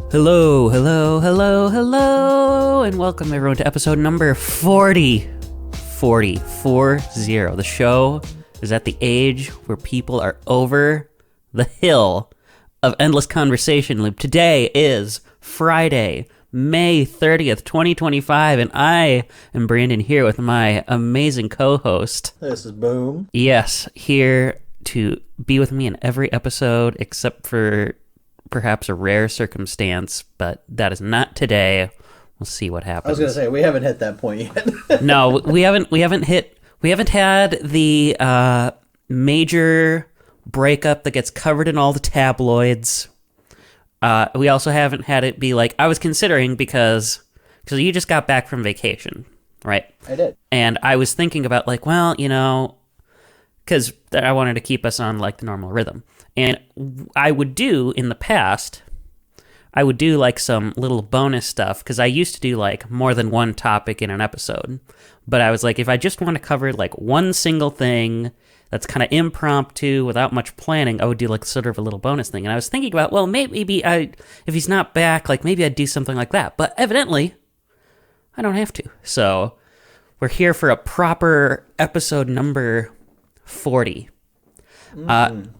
Hello, hello, hello, hello, and welcome everyone to episode number 40. 40. The show is at the age where people are over the hill of endless conversation loop. Today is Friday, May 30th, 2025, and I am Brandon here with my amazing co-host. This is Boom. Yes, here to be with me in every episode except for perhaps a rare circumstance, but that is not today. We'll see what happens. I was going to say, we haven't hit that point yet. No, we haven't had the major breakup that gets covered in all the tabloids. We also haven't had it be like, I was considering because you just got back from vacation, right? I did. And I was thinking about like, well, you know, because I wanted to keep us on like the normal rhythm. And I would do, in the past, I would do like some little bonus stuff, because I used to do like more than one topic in an episode. But I was like, if I just want to cover like one single thing that's kind of impromptu without much planning, I would do like sort of a little bonus thing. And I was thinking about, well, maybe if he's not back, like maybe I'd do something like that. But evidently, I don't have to. So we're here for a proper episode number 40.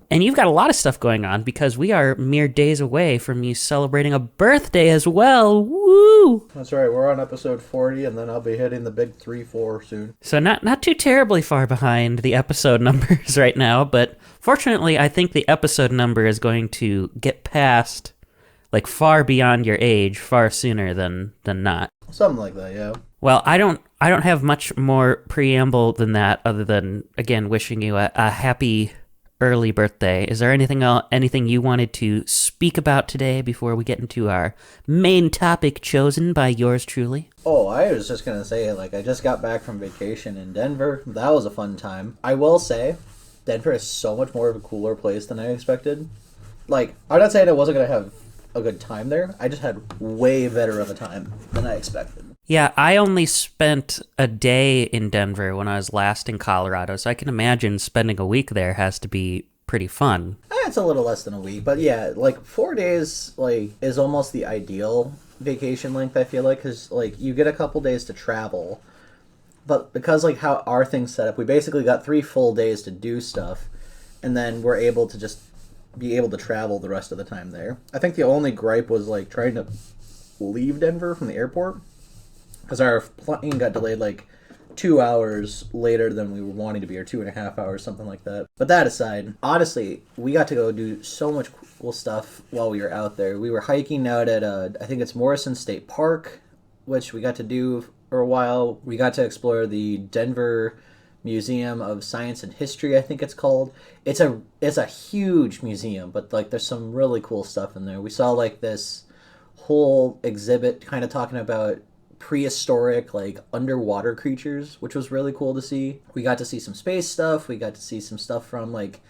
And you've got a lot of stuff going on because we are mere days away from you celebrating a birthday as well. Woo! That's right. We're on episode 40, and then I'll be hitting the big 3-4 soon. So not too terribly far behind the episode numbers right now, but fortunately, I think the episode number is going to get past, like, far beyond your age far sooner than not. Something like that, yeah. Well, I don't have much more preamble than that, other than, again, wishing you a happy early birthday. Is there anything you wanted to speak about today before we get into our main topic chosen by yours truly? Oh, I was just going to say, like, I just got back from vacation in Denver. That was a fun time. I will say, Denver is so much more of a cooler place than I expected. Like, I'm not saying I wasn't going to have a good time there. I just had way better of a time than I expected. Yeah, I only spent a day in Denver when I was last in Colorado, so I can imagine spending a week there has to be pretty fun. It's a little less than a week, but yeah, like 4 days like is almost the ideal vacation length, I feel like, because like you get a couple days to travel, but because like how our thing's set up, we basically got 3 full days to do stuff, and then we're able to just be able to travel the rest of the time there. I think the only gripe was like trying to leave Denver from the airport, because our plane got delayed like 2 hours later than we were wanting to be, or 2.5 hours, something like that. But that aside, honestly, we got to go do so much cool stuff while we were out there. We were hiking out at, I think it's Morrison State Park, which we got to do for a while. We got to explore the Denver Museum of Science and History, I think it's called. It's a huge museum, but like there's some really cool stuff in there. We saw like this whole exhibit kind of talking about prehistoric like underwater creatures, which was really cool to see. We got to see some space stuff. We got to see some stuff from like,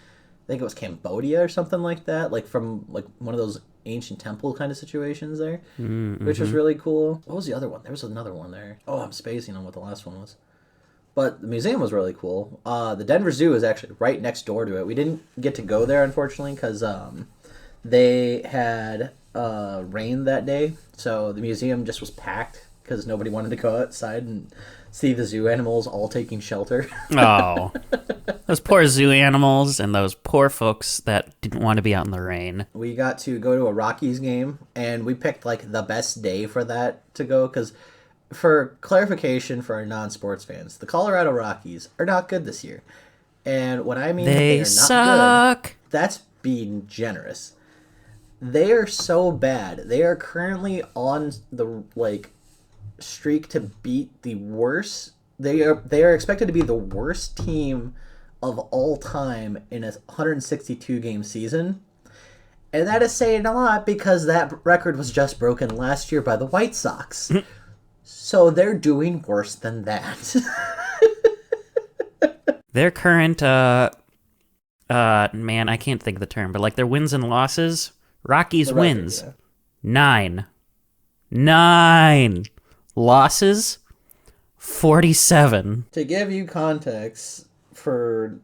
I think it was Cambodia or something like that, like from like one of those ancient temple kind of situations there, which was really cool. What was the other one? There was another one there. Oh, I'm spacing on what the last one was. But the museum was really cool. The Denver Zoo is actually right next door to it. We didn't get to go there, unfortunately, because they had rain that day, so the museum just was packed because nobody wanted to go outside and see the zoo animals all taking shelter. Oh, those poor zoo animals and those poor folks that didn't want to be out in the rain. We got to go to a Rockies game, and we picked like the best day for that to go, because for clarification for our non-sports fans, the Colorado Rockies are not good this year. And when I mean they are not suck. good, that's being generous. They are so bad. They are currently on the like streak to beat the worst. They are expected to be the worst team of all time in a 162 game season. And that is saying a lot, because that record was just broken last year by the White Sox. So they're doing worse than that. Their current man, I can't think of the term, but like their wins and losses, Rockies wins. Yeah. 9 losses, 47. To give you context for...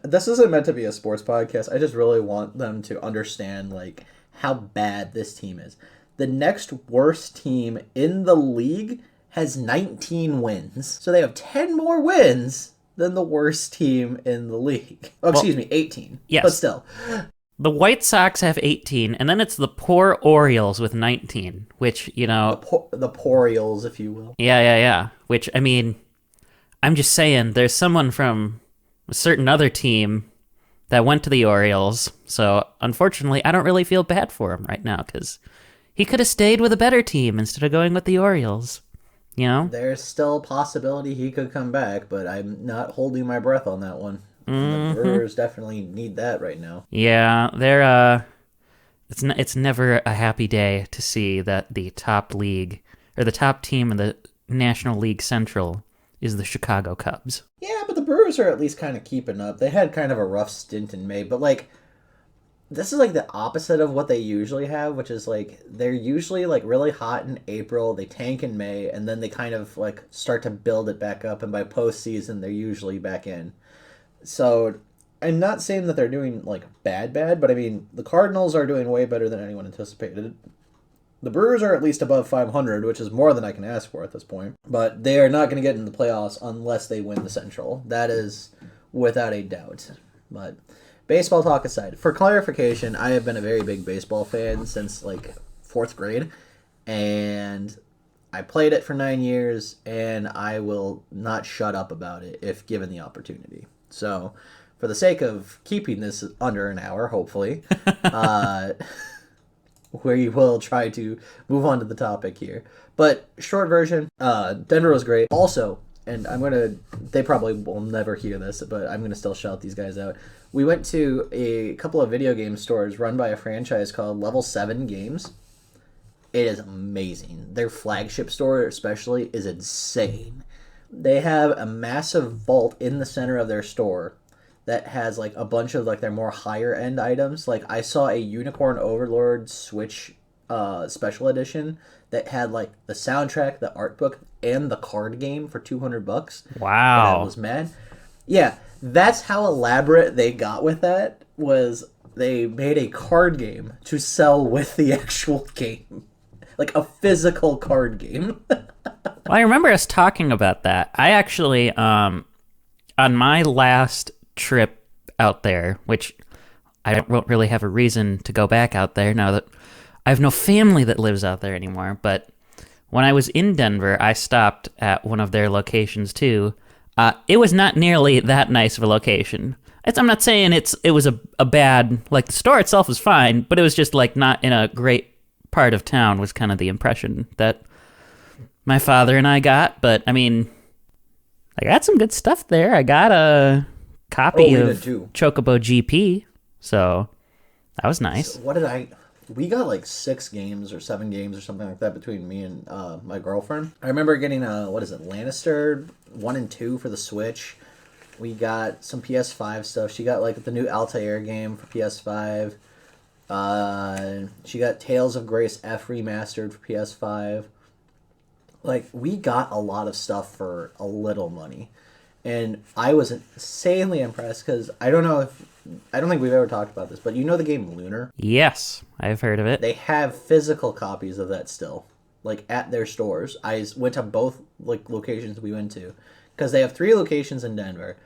This isn't meant to be a sports podcast. I just really want them to understand like how bad this team is. The next worst team in the league has 19 wins. So they have 10 more wins than the worst team in the league. Oh, excuse me, 18. Yes. But still. The White Sox have 18, and then it's the poor Orioles with 19, which, you know... The Porioles, if you will. Yeah. Which, I mean, I'm just saying, there's someone from a certain other team that went to the Orioles, so unfortunately, I don't really feel bad for him right now, because he could have stayed with a better team instead of going with the Orioles. You know? There's still a possibility he could come back, but I'm not holding my breath on that one. The Brewers definitely need that right now. Yeah, they're it's never a happy day to see that the top league or the top team in the National League Central is the Chicago Cubs. Yeah, but the Brewers are at least kind of keeping up. They had kind of a rough stint in May, but like this is like the opposite of what they usually have, which is like they're usually like really hot in April, they tank in May, and then they kind of like start to build it back up, and by postseason they're usually back in. So I'm not saying that they're doing like bad, but I mean the Cardinals are doing way better than anyone anticipated. The Brewers are at least above 500, which is more than I can ask for at this point. But they are not going to get in the playoffs unless they win the Central. That is without a doubt. But baseball talk aside, for clarification, I have been a very big baseball fan since like 4th grade. And I played it for 9 years, and I will not shut up about it if given the opportunity. So, for the sake of keeping this under an hour, hopefully, we will try to move on to the topic here. But, short version, Denver was great. Also, and they probably will never hear this, but I'm going to still shout these guys out. We went to a couple of video game stores run by a franchise called Level 7 Games. It is amazing. Their flagship store, especially, is insane. They have a massive vault in the center of their store that has like a bunch of like their more higher end items. Like I saw a Unicorn Overlord Switch special edition that had like the soundtrack, the art book, and the card game for $200. Wow. And I was mad. Yeah, that's how elaborate they got with that. Was they made a card game to sell with the actual game, like a physical card game. Well, I remember us talking about that. I actually, on my last trip out there, which I don't really have a reason to go back out there now that I have no family that lives out there anymore, but when I was in Denver, I stopped at one of their locations too. It was not nearly that nice of a location. I'm not saying it was a bad, like the store itself was fine, but it was just like not in a great part of town was kind of the impression that my father and I got. But I mean, I got some good stuff there. I got a copy of Chocobo GP, so that was nice. So we got like 6 games or 7 games or something like that between me and my girlfriend. I remember getting Lannister 1 and 2 for the Switch. We got some PS5 stuff. She got like the new Altair game for PS5. She got Tales of Grace F remastered for PS5. Like, we got a lot of stuff for a little money. And I was insanely impressed because I don't think we've ever talked about this, but you know the game Lunar? Yes, I've heard of it. They have physical copies of that still, like at their stores. I went to both like locations we went to because they have 3 locations in Denver.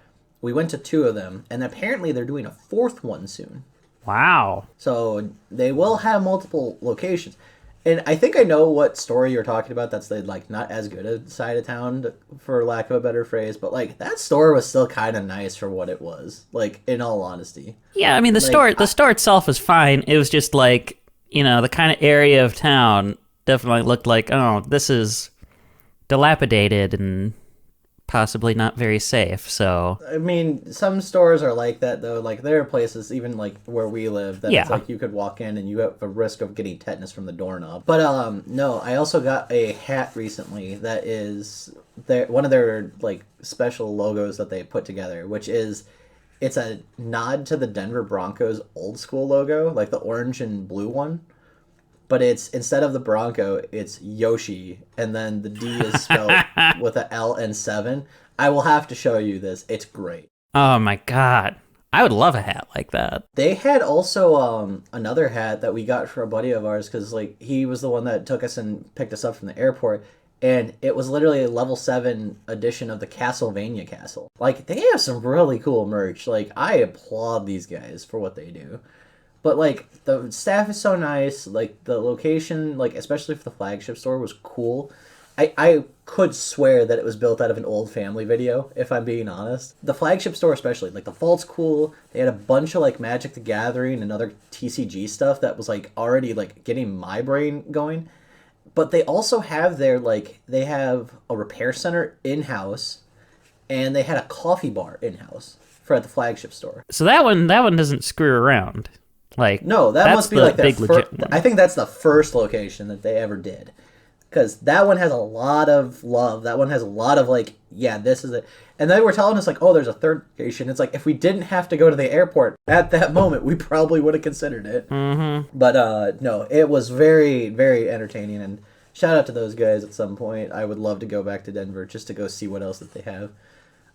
We went to 2 of them, and apparently they're doing a 4th one soon. Wow. So they will have multiple locations. And I think I know what story you're talking about. That's the like not as good a side of town, for lack of a better phrase. But like that store was still kind of nice for what it was. Like in all honesty. Yeah, I mean the store itself was fine. It was just like, you know, the kind of area of town definitely looked like, oh, this is dilapidated and possibly not very safe. So I mean, some stores are like that though. Like there are places even like where we live that it's like you could walk in and you have a risk of getting tetanus from the doorknob. But no, I also got a hat recently that is one of their like special logos that they put together, which is it's a nod to the Denver Broncos old school logo, like the orange and blue one. But it's instead of the Bronco, it's Yoshi, and then the D is spelled with a L and 7. I will have to show you this. It's great. Oh my god. I would love a hat like that. They had also another hat that we got for a buddy of ours because like he was the one that took us and picked us up from the airport, and it was literally a level 7 edition of the Castlevania castle. Like they have some really cool merch. Like I applaud these guys for what they do. But like the staff is so nice, like the location, like especially for the flagship store was cool. I could swear that it was built out of an old family video, if I'm being honest. The flagship store especially, like the vault's cool. They had a bunch of like Magic the Gathering and other TCG stuff that was like already like getting my brain going. But they also have their like they have a repair center in-house and they had a coffee bar in-house for at the flagship store. So that one doesn't screw around. Like no, that must be the like their big legit one. I think that's the first location that they ever did. Because that one has a lot of love. That one has a lot of like, yeah, this is it. And they were telling us like, oh, there's a third location. It's like if we didn't have to go to the airport at that moment, we probably would have considered it. Mm-hmm. But no, it was very, very entertaining. And shout out to those guys at some point. I would love to go back to Denver just to go see what else that they have.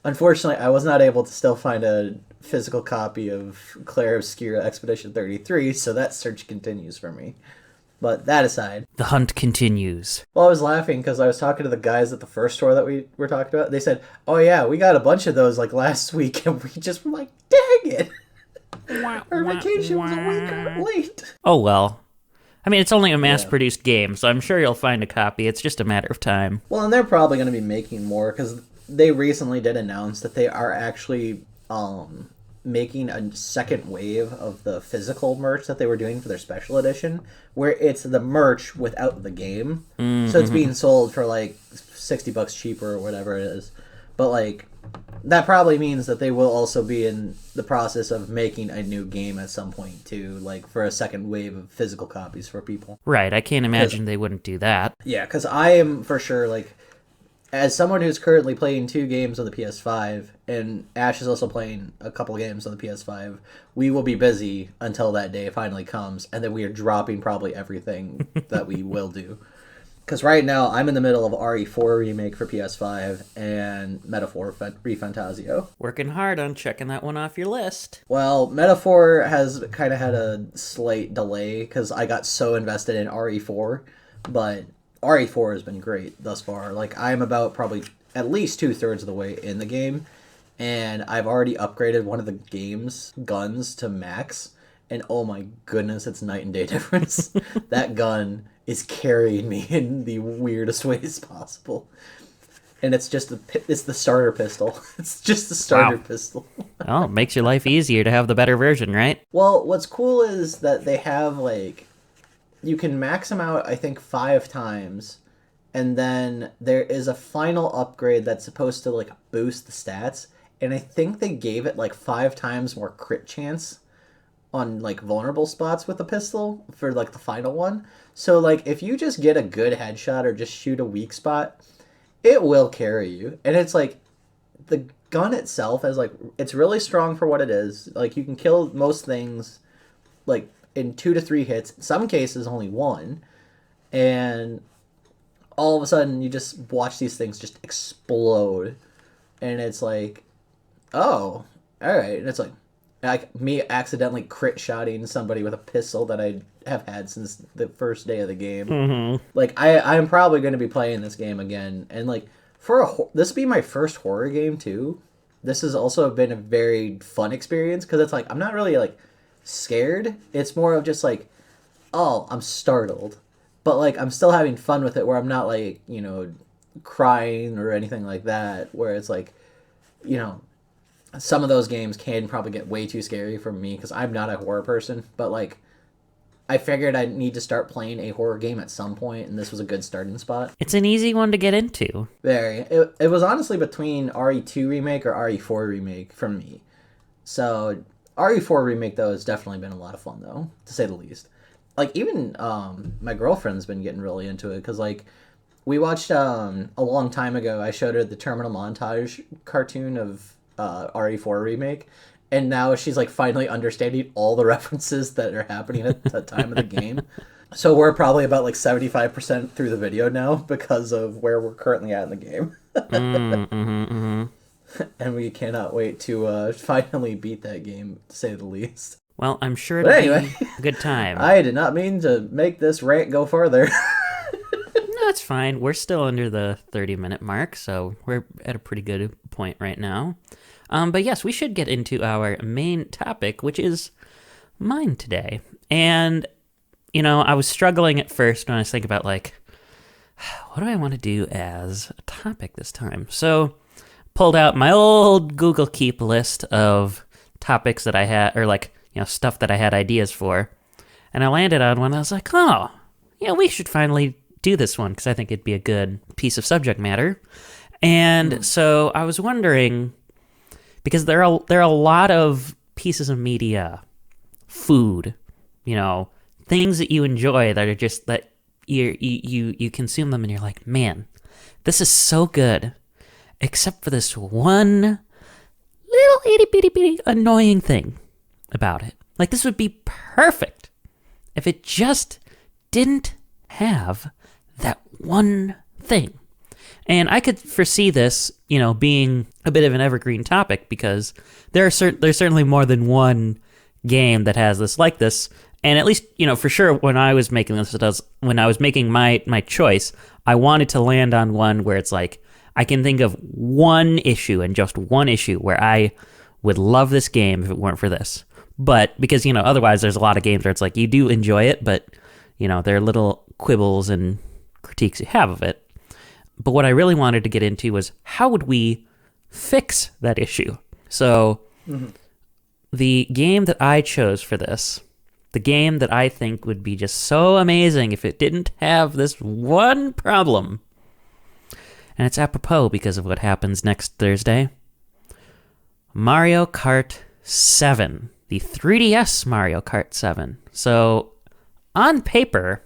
Unfortunately, I was not able to still find a physical copy of Claire Obscura Expedition 33, so that search continues for me. But that aside, the hunt continues. Well, I was laughing because I was talking to the guys at the first store that we were talking about. They said, "Oh yeah, we got a bunch of those like last week," and we just were like, "Dang it, our vacation was a week late." Oh well. I mean, it's only a mass-produced game, so I'm sure you'll find a copy. It's just a matter of time. Well, and they're probably going to be making more because they recently did announce that they are actually making a second wave of the physical merch that they were doing for their special edition, where it's the merch without the game. Mm-hmm. So it's being sold for like $60 cheaper or whatever it is. But like that probably means that they will also be in the process of making a new game at some point too, like for a second wave of physical copies for people. Right, I can't imagine they wouldn't do that. Yeah, because I am for sure like, as someone who's currently playing 2 games on the PS5, and Ash is also playing a couple games on the PS5, we will be busy until that day finally comes, and then we are dropping probably everything that we will do. Because right now, I'm in the middle of RE4 Remake for PS5 and Metaphor ReFantazio. Working hard on checking that one off your list. Well, Metaphor has kind of had a slight delay, because I got so invested in RE4, but RE4 has been great thus far. Like, I'm about probably at least 2/3 of the way in the game, and I've already upgraded one of the game's guns to max, and oh my goodness, it's night and day difference. That gun is carrying me in the weirdest ways possible. And it's just it's the starter pistol. It's just the starter pistol. Well, it makes your life easier to have the better version, right? Well, what's cool is that they have, like, you can max them out, I think, 5 times, and then there is a final upgrade that's supposed to, like, boost the stats, and I think they gave it, like, 5 times more crit chance on, like, vulnerable spots with the pistol for, like, the final one. So, like, if you just get a good headshot or just shoot a weak spot, it will carry you. And it's, like, the gun itself is, like, it's really strong for what it is. Like, you can kill most things, like, in 2 to 3 hits, in some cases only 1, and all of a sudden you just watch these things just explode, and it's like, oh, alright, and it's like me accidentally crit shotting somebody with a pistol that I have had since the first day of the game. Mm-hmm. Like, I'm probably going to be playing this game again, and like, this will be my first horror game too. This has also been a very fun experience, because it's like, I'm not really like scared. It's more of just like, oh, I'm startled, but like I'm still having fun with it, where I'm not like, you know, crying or anything like that, where it's like, you know, some of those games can probably get way too scary for me because I'm not a horror person, but like I figured I need to start playing a horror game at some point, and this was a good starting spot. It's an easy one to get into. Very. It was honestly between RE2 Remake or RE4 Remake for me. So RE4 Remake, though, has definitely been a lot of fun, though, to say the least. Like, even my girlfriend's been getting really into it, because, like, we watched, a long time ago, I showed her the Terminal Montage cartoon of RE4 Remake, and now she's, like, finally understanding all the references that are happening at the time of the game. So we're probably about, like, 75% through the video now, because of where we're currently at in the game. and we cannot wait to finally beat that game, to say the least. Well, I'm sure But it'll anyway, be a good time. I did not mean to make this rant go farther. No, it's fine. We're still under the 30-minute mark, so we're at a pretty good point right now. But yes, we should get into our main topic, which is mine today. And, I was struggling at first when I was thinking about, like, what do I want to do as a topic this time? So, pulled out my old Google Keep list of topics that I had, or, like, stuff that I had ideas for. And I landed on one. I was like, oh, we should finally do this one, because I think it'd be a good piece of subject matter. And so I was wondering, because there are a lot of pieces of media, food, things that you enjoy that are just that you consume them and you're like, man, this is so good, except for this one little itty bitty annoying thing about it. Like, this would be perfect if it just didn't have that one thing. And I could foresee this, being a bit of an evergreen topic, because there's certainly more than one game that has this like this. And at least, for sure, when I was making when I was making my choice, I wanted to land on one where it's like, I can think of one issue, and just one issue, where I would love this game if it weren't for this. But because, otherwise there's a lot of games where it's like, you do enjoy it, but, there are little quibbles and critiques you have of it. But what I really wanted to get into was, how would we fix that issue? So the game that I chose for this, the game that I think would be just so amazing if it didn't have this one problem, and it's apropos because of what happens next Thursday, Mario Kart 7, the 3DS Mario Kart 7. So on paper,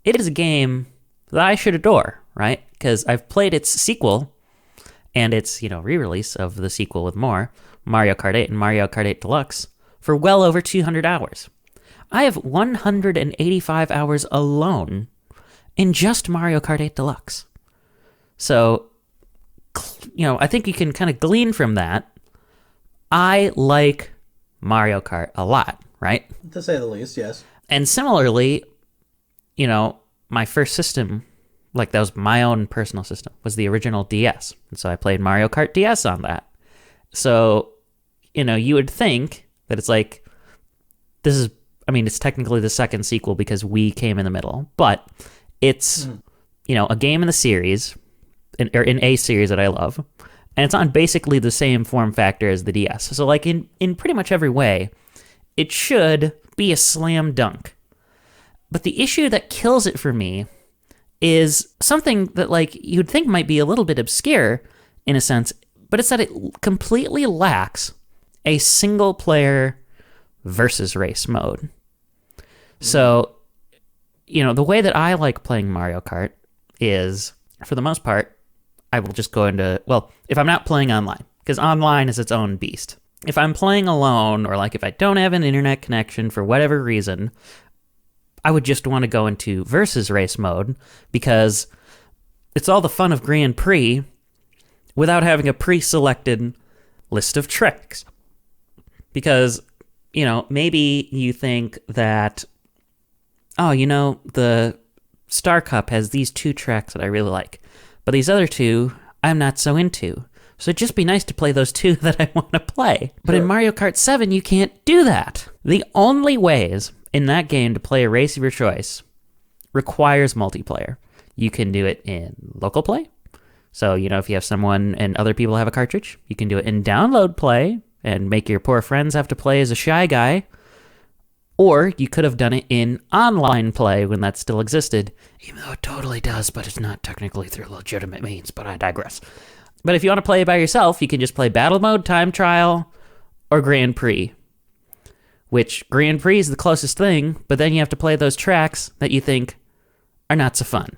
it is a game that I should adore, right? Because I've played its sequel and its, re-release of the sequel with more, Mario Kart 8 and Mario Kart 8 Deluxe, for well over 200 hours. I have 185 hours alone in just Mario Kart 8 Deluxe. So, I think you can kind of glean from that. I like Mario Kart a lot, right? To say the least, yes. And similarly, my first system, like that was my own personal system, was the original DS. And so I played Mario Kart DS on that. So, you would think that it's like, it's technically the second sequel because Wii came in the middle, but it's, a game in the series, or in a series that I love, and it's on basically the same form factor as the DS. So, like, in pretty much every way, it should be a slam dunk. But the issue that kills it for me is something that, like, you'd think might be a little bit obscure in a sense, but it's that it completely lacks a single player versus race mode. So, the way that I like playing Mario Kart is, for the most part, I will just go into, if I'm not playing online, because online is its own beast. If I'm playing alone, or like if I don't have an internet connection for whatever reason, I would just want to go into versus race mode, because it's all the fun of Grand Prix without having a pre-selected list of tricks. Because, maybe you think that, the Star Cup has these two tracks that I really like, but these other two I'm not so into. So it'd just be nice to play those two that I want to play. But in Mario Kart 7, you can't do that. The only ways in that game to play a race of your choice requires multiplayer. You can do it in local play. So, if you have someone and other people have a cartridge, you can do it in download play and make your poor friends have to play as a shy guy. Or you could have done it in online play when that still existed, even though it totally does, but it's not technically through legitimate means, but I digress. But if you want to play it by yourself, you can just play Battle Mode, Time Trial, or Grand Prix. Which, Grand Prix is the closest thing, but then you have to play those tracks that you think are not so fun.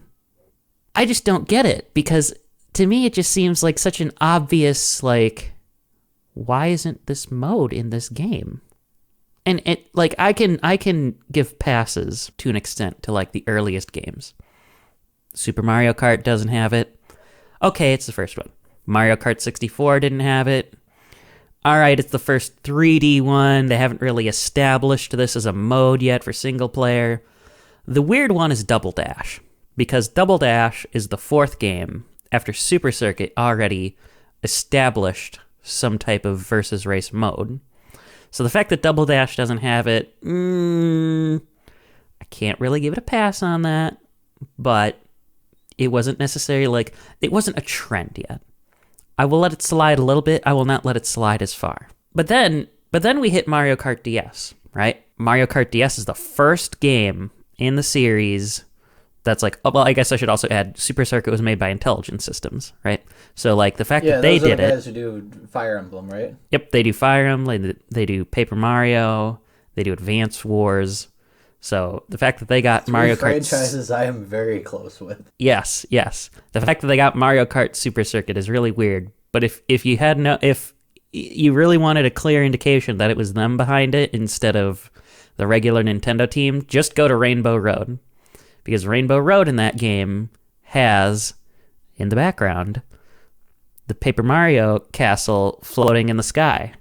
I just don't get it, because to me it just seems like such an obvious, like, why isn't this mode in this game? And it, like, I can give passes to an extent to, like, the earliest games. Super Mario Kart doesn't have it. Okay, it's the first one. Mario Kart 64 didn't have it. All right, it's the first 3D one. They haven't really established this as a mode yet for single player. The weird one is Double Dash, because Double Dash is the fourth game after Super Circuit already established some type of versus race mode. So the fact that Double Dash doesn't have it, I can't really give it a pass on that, but it wasn't necessarily like, it wasn't a trend yet. I will let it slide a little bit. I will not let it slide as far. But then we hit Mario Kart DS, right? Mario Kart DS is the first game in the series that's like, oh, well, I guess I should also add Super Circuit was made by Intelligent Systems, right? So like the fact that they did it. Yeah, those are the guys who do Fire Emblem, right? Yep, they do Fire Emblem, they do Paper Mario, they do Advance Wars. So the fact that they got Mario Kart franchises I am very close with. Yes. The fact that they got Mario Kart Super Circuit is really weird. But if you really wanted a clear indication that it was them behind it instead of the regular Nintendo team, just go to Rainbow Road. Because Rainbow Road in that game has, in the background, the Paper Mario castle floating in the sky.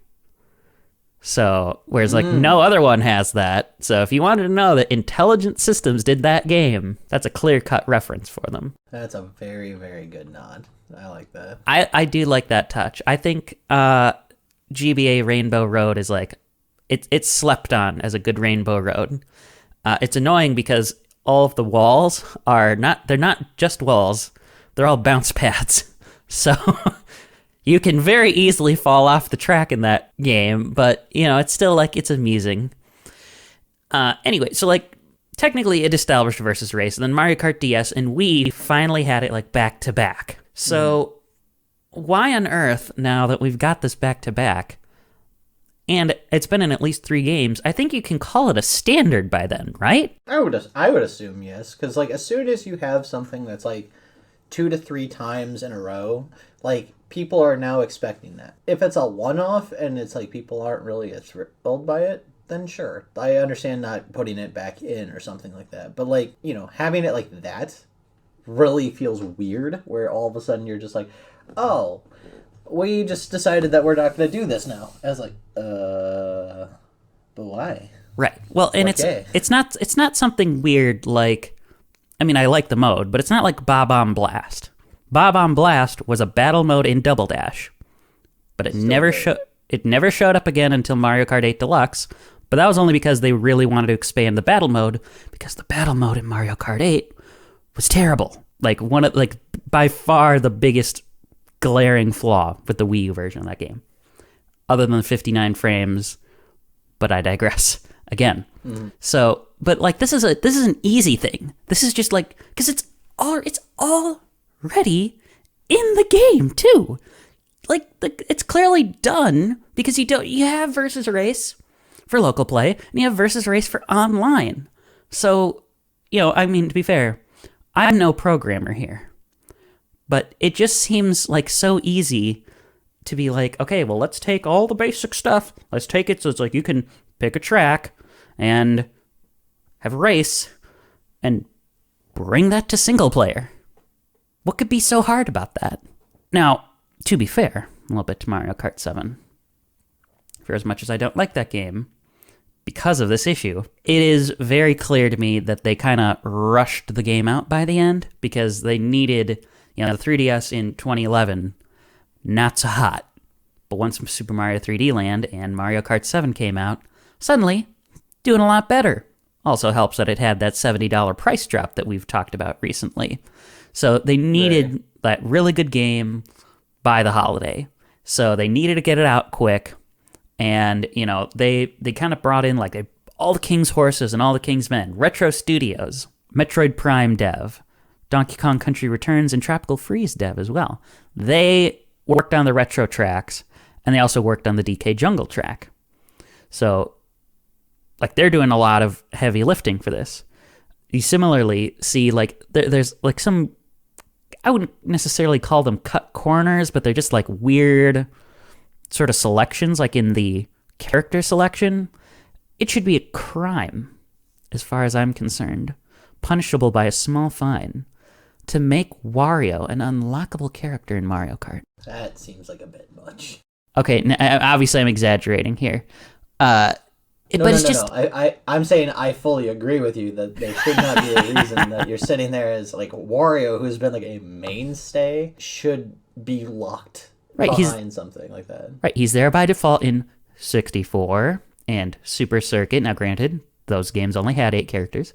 So, whereas like no other one has that. So if you wanted to know that Intelligent Systems did that game, that's a clear-cut reference for them. That's a very, very good nod. I like that. I do like that touch. I think GBA Rainbow Road is like, it's slept on as a good Rainbow Road. It's annoying because all of the walls they're not just walls, they're all bounce pads. So you can very easily fall off the track in that game, but, it's still, like, it's amusing. Anyway, so, like, technically it established versus race, and then Mario Kart DS and Wii finally had it, like, back-to-back. So why on earth, now that we've got this back-to-back, and it's been in at least 3 games, I think you can call it a standard by then, right? I would assume yes, because, like, as soon as you have something that's, like, 2 to 3 times in a row, like, people are now expecting that. If it's a one-off and it's like people aren't really thrilled by it, then sure. I understand not putting it back in or something like that. But, like, having it like that really feels weird, where all of a sudden you're just like, oh, we just decided that we're not going to do this now. I was like, but why? Right. Well, and okay. it's not something weird like, I mean, I like the mode, but it's not like Bob-omb Blast. Bob-omb Blast was a battle mode in Double Dash, but it never showed up again until Mario Kart 8 Deluxe. But that was only because they really wanted to expand the battle mode, because the battle mode in Mario Kart 8 was terrible. Like by far the biggest glaring flaw with the Wii U version of that game, other than the 59 frames. But I digress again. Mm-hmm. So, but like this is an easy thing. This is just like, because it's already in the game too. Like it's clearly done, because you have versus race for local play and you have versus race for online. So, I mean, to be fair, I'm no programmer here, but it just seems like so easy to be like, okay, well, let's take all the basic stuff. Let's take it so it's like you can pick a track and have a race and bring that to single player. What could be so hard about that? Now, to be fair, a little bit to Mario Kart 7. For as much as I don't like that game, because of this issue, it is very clear to me that they kind of rushed the game out by the end, because they needed, the 3DS in 2011, not so hot. But once Super Mario 3D Land and Mario Kart 7 came out, suddenly, doing a lot better. Also helps that it had that $70 price drop that we've talked about recently. So they needed that really good game by the holiday. So they needed to get it out quick. And, they kind of brought in like all the King's Horses and all the King's Men, Retro Studios, Metroid Prime dev, Donkey Kong Country Returns, and Tropical Freeze dev as well. They worked on the retro tracks, and they also worked on the DK Jungle track. So, like, they're doing a lot of heavy lifting for this. You similarly see, like, there's like some, I wouldn't necessarily call them cut corners, but they're just like weird sort of selections, like in the character selection. It should be a crime, as far as I'm concerned, punishable by a small fine, to make Wario an unlockable character in Mario Kart? That seems like a bit much. Okay, obviously I'm exaggerating here. I'm saying I fully agree with you that there should not be a reason that you're sitting there as like Wario, who's been like a mainstay, should be locked behind something like that. Right, he's there by default in 64 and Super Circuit. Now, granted, those games only had 8 characters,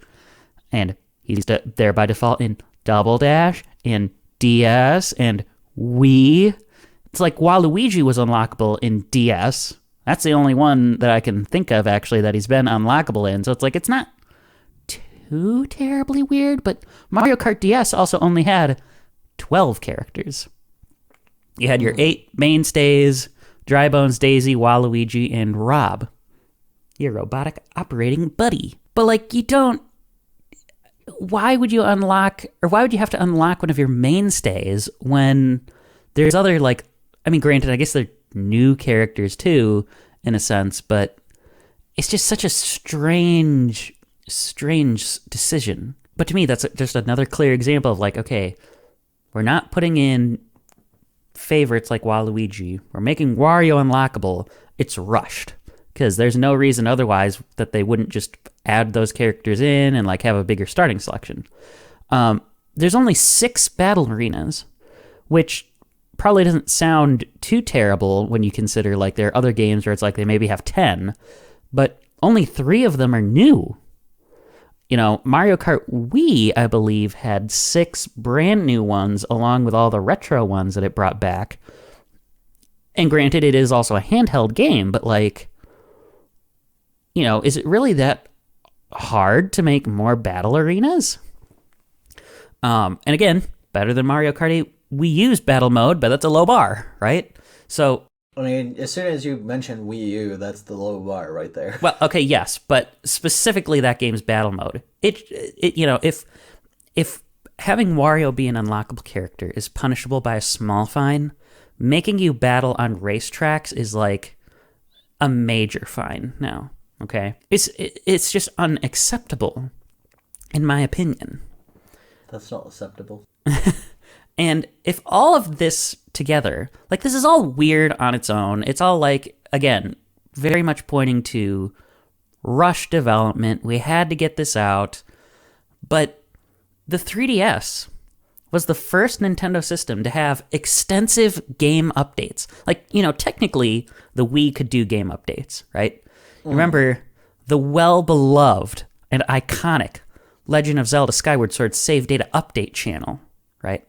and he's there by default in Double Dash and DS and Wii. It's like Waluigi was unlockable in DS. That's the only one that I can think of, actually, that he's been unlockable in. So it's like, it's not too terribly weird, but Mario Kart DS also only had 12 characters. You had your 8 mainstays, Dry Bones, Daisy, Waluigi, and Rob, your robotic operating buddy. But, like, you don't... Why would you have to unlock one of your mainstays when there's other, like... I mean, granted, I guess they're new characters too, in a sense, but it's just such a strange decision. But to me, that's just another clear example of like, okay, we're not putting in favorites like Waluigi. We're making Wario unlockable. It's rushed because there's no reason otherwise that they wouldn't just add those characters in and like have a bigger starting selection. There's only 6 battle arenas, which probably doesn't sound too terrible when you consider like there are other games where it's like they maybe have 10, but only 3 of them are new. You know, Mario Kart Wii, I believe, had 6 brand new ones along with all the retro ones that it brought back. And granted, it is also a handheld game, but like, you know, is it really that hard to make more battle arenas? And again, better than Mario Kart 8. We use battle mode, but that's a low bar, right? So, I mean, as soon as you mention Wii U, that's the low bar right there. Well, okay, yes, but specifically that game's battle mode. It you know, if having Wario be an unlockable character is punishable by a small fine, making you battle on racetracks is like a major fine now, okay? It's just unacceptable, in my opinion. That's not acceptable. And if all of this together, like this is all weird on its own, it's all like, again, very much pointing to rush development. We had to get this out. But the 3DS was the first Nintendo system to have extensive game updates. Like, you know, technically the Wii could do game updates, right? Remember the well-beloved and iconic Legend of Zelda Skyward Sword Save Data Update channel, right?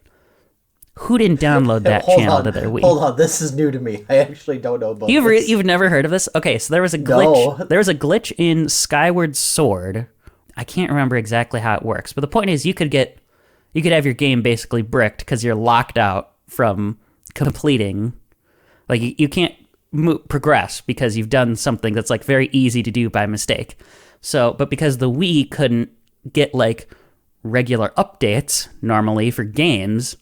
Who didn't download that channel to their Wii? Hold on, this is new to me. I actually don't know about this. You've never heard of this? Okay, so there was a glitch. No. There was a glitch in Skyward Sword. I can't remember exactly how it works, but the point is you could have your game basically bricked because you're locked out from completing. Like you can't progress because you've done something that's like very easy to do by mistake. So, but because the Wii couldn't get like regular updates normally for games,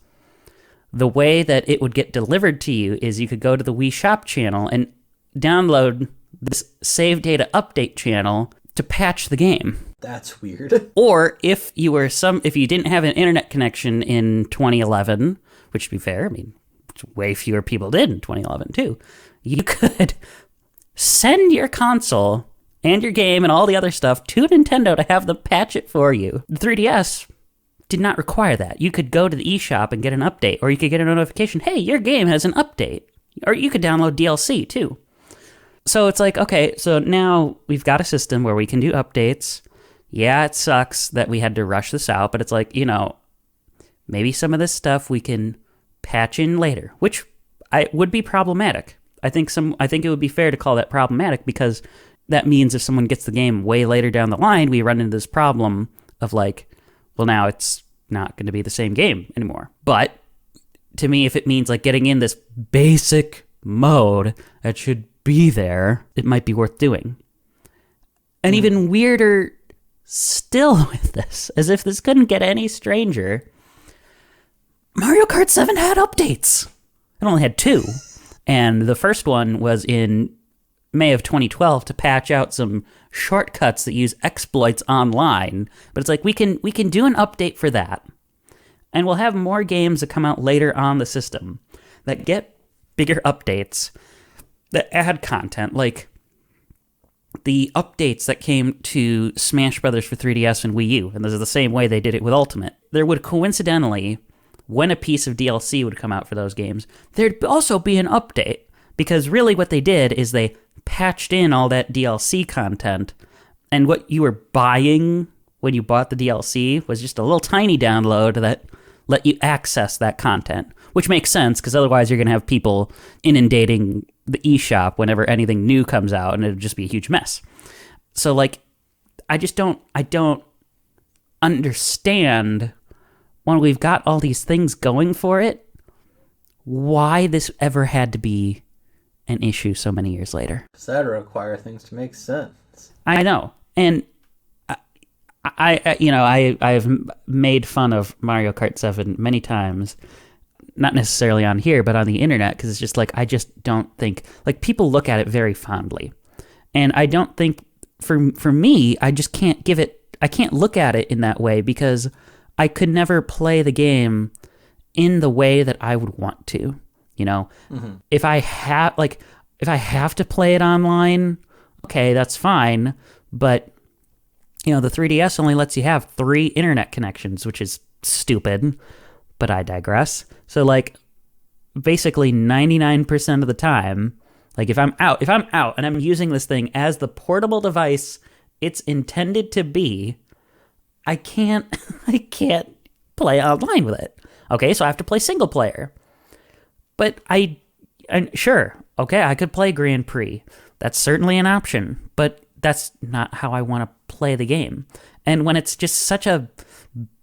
the way that it would get delivered to you is you could go to the Wii Shop channel and download this Save Data Update channel to patch the game. That's weird. Or if you didn't have an internet connection in 2011, which to be fair, I mean, way fewer people did in 2011 too, you could send your console and your game and all the other stuff to Nintendo to have them patch it for you. The 3DS did not require that. You could go to the eShop and get an update, or you could get a notification, hey, your game has an update. Or you could download DLC too. So it's like, okay, so now we've got a system where we can do updates. Yeah, it sucks that we had to rush this out, but it's like, you know, maybe some of this stuff we can patch in later, which would be problematic. I think it would be fair to call that problematic because that means if someone gets the game way later down the line, we run into this problem of like, well, now it's not going to be the same game anymore. But to me, if it means like getting in this basic mode that should be there, it might be worth doing. And even weirder still with this, as if this couldn't get any stranger, Mario Kart 7 had updates. It only had 2. And the first one was in May of 2012 to patch out some shortcuts that use exploits online. But it's like we can do an update for that. And we'll have more games that come out later on the system that get bigger updates that add content, like the updates that came to Smash Brothers for 3DS and Wii U, and this is the same way they did it with Ultimate. There would coincidentally, when a piece of DLC would come out for those games, there'd also be an update, because really what they did is they patched in all that DLC content, and what you were buying when you bought the DLC was just a little tiny download that let you access that content, which makes sense, because otherwise you're going to have people inundating the eShop whenever anything new comes out, and it'll just be a huge mess. So, like, I don't understand, when we've got all these things going for it, why this ever had to be an issue so many years later. Because that require things to make sense. I know. And I've made fun of Mario Kart 7 many times, not necessarily on here, but on the internet, because it's just like, I just don't think, like, people look at it very fondly. And I don't think, for me, I just can't I can't look at it in that way, because I could never play the game in the way that I would want to, you know? Mm-hmm. If I have to play it online, okay, that's fine, but, you know, the 3DS only lets you have 3 internet connections, which is stupid, but I digress. So, like, basically 99% of the time, like, if I'm out and I'm using this thing as the portable device it's intended to be, I can't play online with it. Okay, so I have to play single player. But sure, okay, I could play Grand Prix. That's certainly an option, but that's not how I want to play the game. And when it's just such a...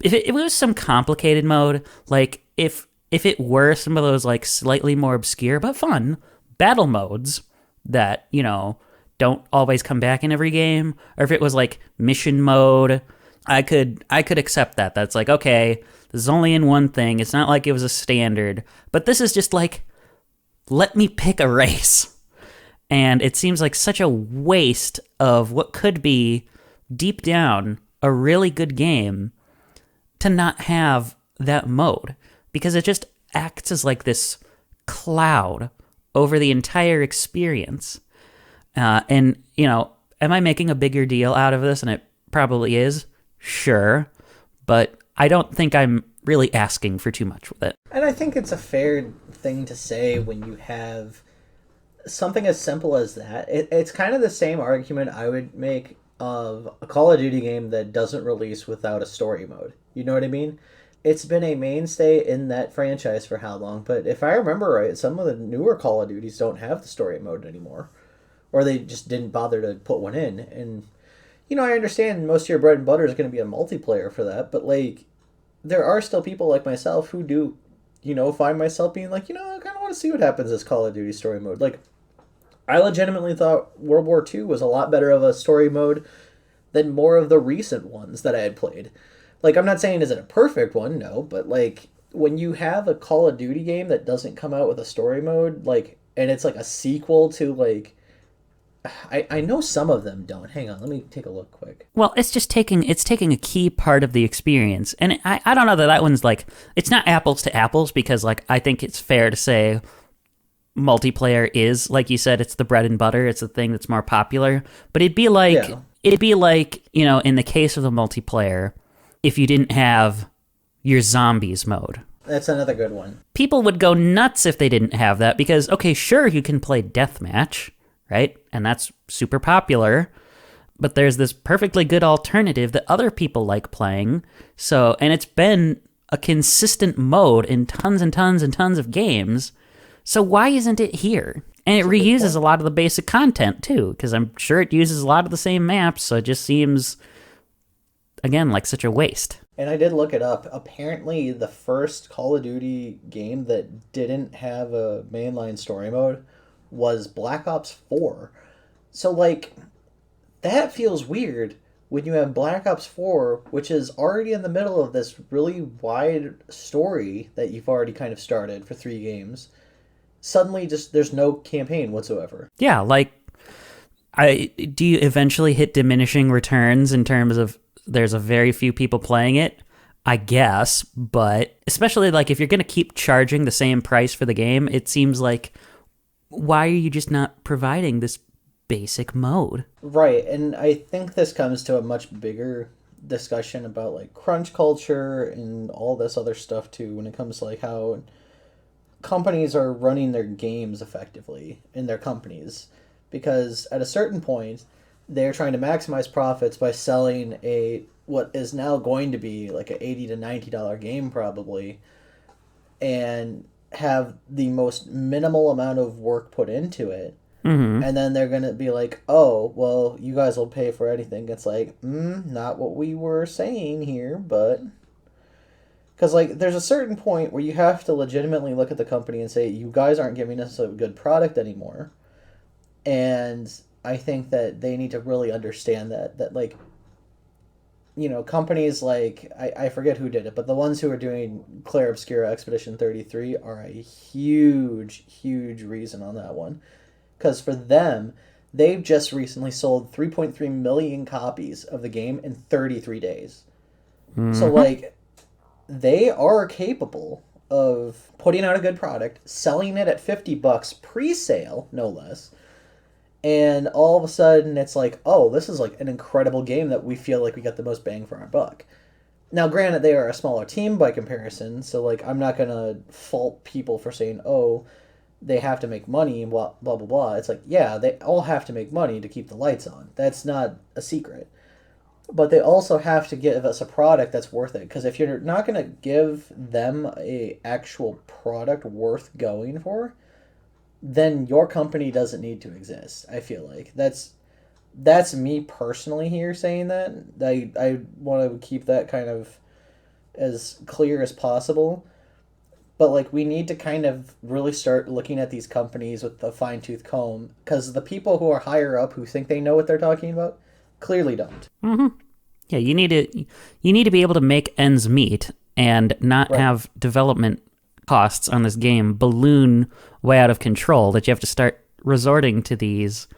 If it was some complicated mode, like if it were some of those like slightly more obscure but fun battle modes that, you know, don't always come back in every game, or if it was like mission mode, I could accept that. That's like, okay, this is only in one thing. It's not like it was a standard, but this is just like, let me pick a race. And it seems like such a waste of what could be, deep down, a really good game to not have that mode, because it just acts as like this cloud over the entire experience. And, you know, am I making a bigger deal out of this? And it probably is, sure, but I don't think I'm really asking for too much with it. And I think it's a fair thing to say when you have something as simple as that. It's kind of the same argument I would make of a Call of Duty game that doesn't release without a story mode. You know what I mean? It's been a mainstay in that franchise for how long? But if I remember right, some of the newer Call of Duties don't have the story mode anymore. Or they just didn't bother to put one in. And, you know, I understand most of your bread and butter is going to be a multiplayer for that. But, like, there are still people like myself who do, you know, find myself being like, you know, I kind of want to see what happens in this Call of Duty story mode. Like, I legitimately thought World War II was a lot better of a story mode than more of the recent ones that I had played. Like, I'm not saying is it a perfect one, no, but, like, when you have a Call of Duty game that doesn't come out with a story mode, like, and it's, like, a sequel to, like, I know some of them don't. Hang on, let me take a look quick. Well, it's taking a key part of the experience. And I don't know that one's, like, it's not apples to apples, because, like, I think it's fair to say multiplayer is, like you said, it's the bread and butter, it's the thing that's more popular. But it'd be like, you know, in the case of the multiplayer, if you didn't have your zombies mode. That's another good one. People would go nuts if they didn't have that, because, okay, sure, you can play deathmatch, right? And that's super popular, but there's this perfectly good alternative that other people like playing. So, and it's been a consistent mode in tons and tons and tons of games. So why isn't it here? And it reuses a lot of the basic content too, because I'm sure it uses a lot of the same maps. So it just seems, again, like such a waste. And I did look it up. Apparently, the first Call of Duty game that didn't have a mainline story mode was Black Ops 4. So, like, that feels weird when you have Black Ops 4, which is already in the middle of this really wide story that you've already kind of started for 3 games. Suddenly, just there's no campaign whatsoever. Yeah, like, do you eventually hit diminishing returns in terms of there's a very few people playing it? I guess, but especially like if you're going to keep charging the same price for the game, it seems like why are you just not providing this basic mode? Right, and I think this comes to a much bigger discussion about like crunch culture and all this other stuff too when it comes to like how companies are running their games effectively in their companies, because at a certain point they're trying to maximize profits by selling a what is now going to be like a 80 to $90 game probably, and have the most minimal amount of work put into it, Mm-hmm. and then they're gonna be like, oh well, you guys will pay for anything. It's like, not what we were saying here. But because like there's a certain point where you have to legitimately look at the company and say, you guys aren't giving us a good product anymore. And I think that they need to really understand that like, companies like I forget who did it, but the ones who are doing Clair Obscura Expedition 33 are a huge reason on that one. Because for them, they've just recently sold 3.3 million copies of the game in 33 days. So, Mm-hmm. like, they are capable of putting out a good product, selling it at $50 pre sale, no less. And all of a sudden, it's like, oh, this is like an incredible game that we feel like we got the most bang for our buck. Now, granted, they are a smaller team by comparison, so like I'm not gonna fault people for saying, "Oh, they have to make money," and blah blah blah blah. It's like, yeah, they all have to make money to keep the lights on. That's not a secret. But they also have to give us a product that's worth it. Because if you're not gonna give them a actual product worth going for, then your company doesn't need to exist. I feel like that's me personally here saying that. I want to keep that kind of as clear as possible. But like we need to kind of really start looking at these companies with the fine tooth comb, because the people who are higher up who think they know what they're talking about clearly don't. Mm-hmm. Yeah, you need to be able to make ends meet and not Right. have development costs on this game balloon way out of control that you have to start resorting to these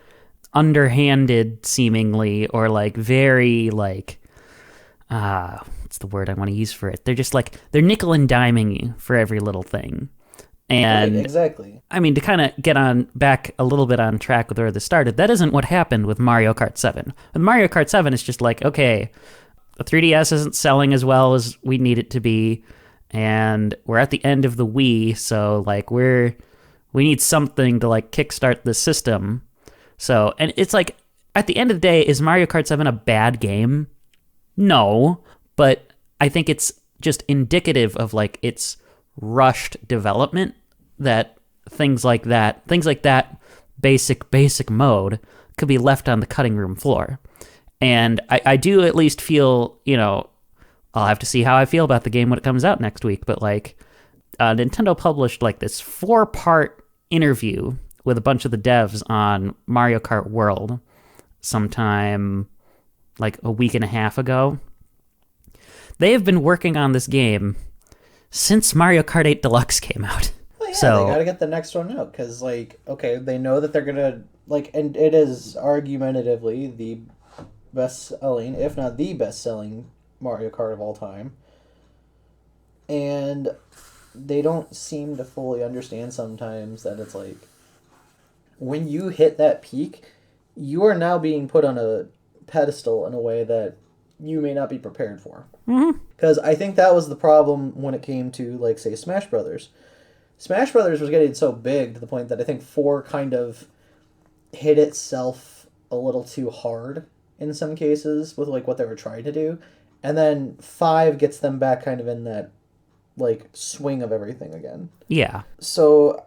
underhanded seemingly or like very like what's the word I want to use for it? They're just like they're nickel and diming you for every little thing. Right. And Exactly. I mean, to kind of get on back a little bit on track with where this started, that isn't what happened with Mario Kart 7. With Mario Kart 7, it's just like, okay, the 3DS isn't selling as well as we need it to be, and we're at the end of the Wii, so like we need something to like kickstart the system. So, and it's like at the end of the day, is Mario Kart 7 a bad game? No, but I think it's just indicative of like its rushed development that things like that basic mode could be left on the cutting room floor. And I do at least feel, I'll have to see how I feel about the game when it comes out next week, but like Nintendo published like this 4-part interview with a bunch of the devs on Mario Kart World sometime like a week and a half ago. They have been working on this game since Mario Kart 8 Deluxe came out. Well, yeah, they got So, to get the next one out because, like, okay, they know that they're gonna like, and it is argumentatively the best-selling, if not the best-selling Mario Kart of all time, and they don't seem to fully understand sometimes that it's like when you hit that peak, you are now being put on a pedestal in a way that you may not be prepared for. mhm. Because I think that was the problem when it came to, like, say, Smash Brothers. Smash Brothers was getting so big to the point that I think 4 kind of hit itself a little too hard in some cases with, like, what they were trying to do. And then 5 gets them back kind of in that, like, swing of everything again. Yeah. So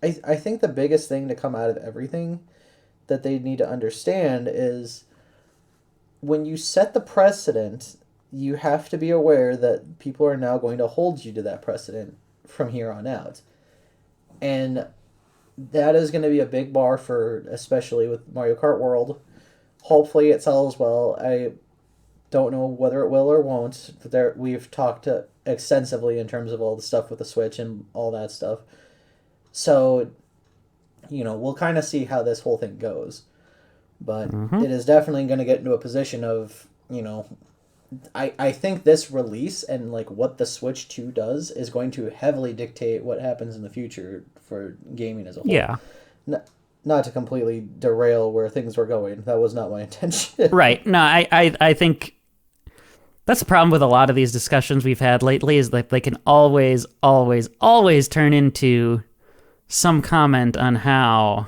I think the biggest thing to come out of everything that they need to understand is when you set the precedent, you have to be aware that people are now going to hold you to that precedent from here on out. And that is going to be a big bar for, especially with Mario Kart World. Hopefully it sells well. I don't know whether it will or won't. There, we've talked extensively in terms of all the stuff with the Switch and all that stuff. So, we'll kind of see how this whole thing goes. But Mhm. it is definitely going to get into a position of, I think this release and like what the Switch 2 does is going to heavily dictate what happens in the future for gaming as a whole. Yeah. Not to completely derail where things were going. That was not my intention. Right. No, I think that's the problem with a lot of these discussions we've had lately is that they can always, always, always turn into some comment on how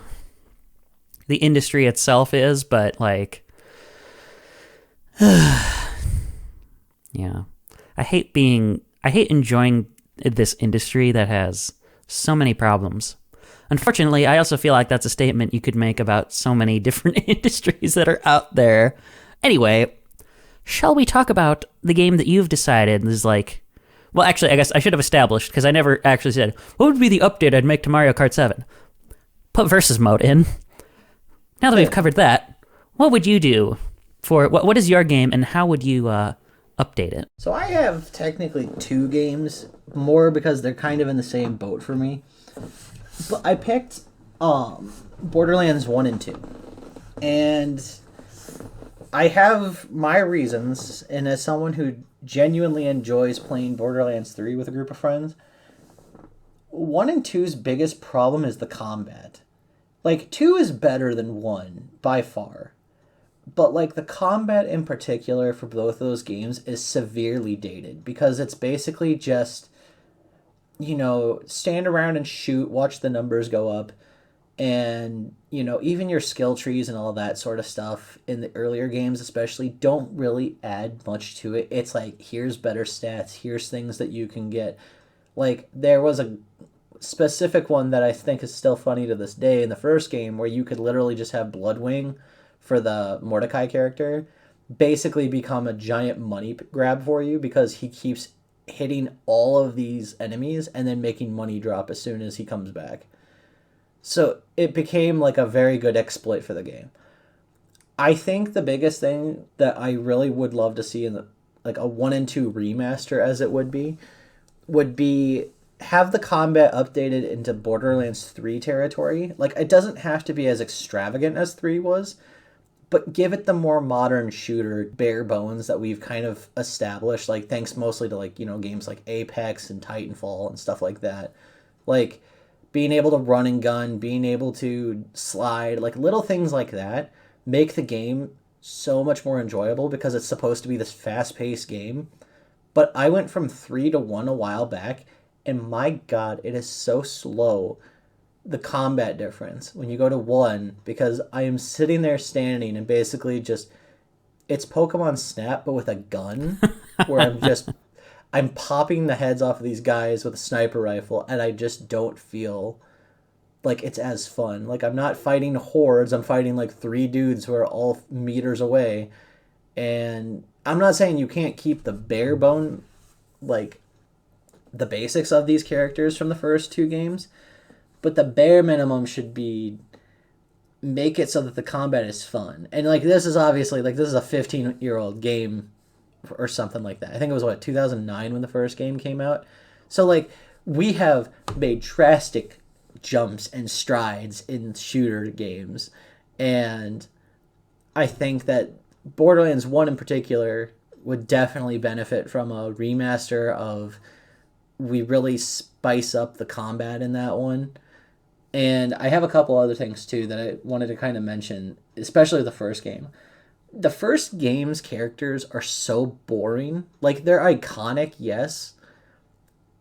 the industry itself is, but like, yeah. I hate enjoying this industry that has so many problems. Unfortunately, I also feel like that's a statement you could make about so many different industries that are out there. Anyway, shall we talk about the game that you've decided is like... Well, actually, I guess I should have established, because I never actually said, what would be the update I'd make to Mario Kart 7? Put versus mode in. Now that we've covered that, what would you do for... What is your game, and how would you update it? So I have technically 2 games, more because they're kind of in the same boat for me. But I picked Borderlands 1 and 2. And I have my reasons, and as someone who genuinely enjoys playing Borderlands 3 with a group of friends, 1 and 2's biggest problem is the combat. Like, 2 is better than 1, by far. But, like, the combat in particular for both of those games is severely dated, because it's basically just... stand around and shoot, watch the numbers go up, and, even your skill trees and all that sort of stuff in the earlier games especially don't really add much to it. It's like, here's better stats, here's things that you can get. Like, there was a specific one that I think is still funny to this day in the first game where you could literally just have Bloodwing for the Mordecai character basically become a giant money grab for you because he keeps hitting all of these enemies and then making money drop as soon as he comes back. So it became like a very good exploit for the game. I think the biggest thing that I really would love to see in like a 1 and 2 remaster as it would be have the combat updated into Borderlands 3 territory. Like, it doesn't have to be as extravagant as 3 was, but give it the more modern shooter bare bones that we've kind of established, like, thanks mostly to, like, games like Apex and Titanfall and stuff like that. Like, being able to run and gun, being able to slide, like, little things like that make the game so much more enjoyable because it's supposed to be this fast-paced game. But I went from 3 to 1 a while back, and my God, it is so slow, the combat difference when you go to 1, because I am sitting there standing and basically just, it's Pokemon Snap, but with a gun, where I'm popping the heads off of these guys with a sniper rifle, and I just don't feel like it's as fun. Like, I'm not fighting hordes, I'm fighting like 3 dudes who are all meters away, and I'm not saying you can't keep the bare bone, like, the basics of these characters from the first 2 games, but the bare minimum should be make it so that the combat is fun. And, like, this is obviously, like, this is a 15-year-old game or something like that. I think it was, 2009 when the first game came out? So, like, we have made drastic jumps and strides in shooter games, and I think that Borderlands 1 in particular would definitely benefit from a remaster of we really spice up the combat in that one. And I have a couple other things too that I wanted to kind of mention, especially the first game. The first game's characters are so boring. Like, they're iconic, yes,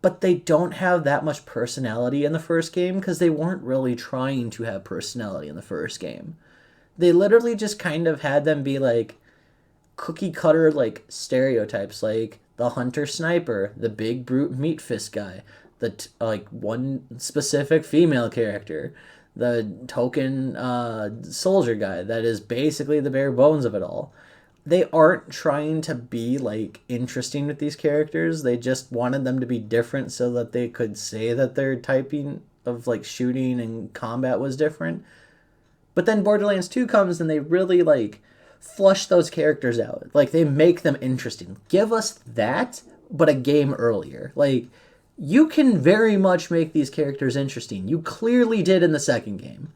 but they don't have that much personality in the first game because they weren't really trying to have personality in the first game. They literally just kind of had them be like cookie cutter, like, stereotypes, like the hunter sniper, the big brute meat fist guy, the like one specific female character, the token soldier guy that is basically the bare bones of it all. They aren't trying to be, like, interesting with these characters. They just wanted them to be different so that they could say that their typing of, like, shooting and combat was different. But then Borderlands 2 comes and they really, like, flush those characters out. Like, they make them interesting. Give us that, but a game earlier. Like, you can very much make these characters interesting. You clearly did in the second game.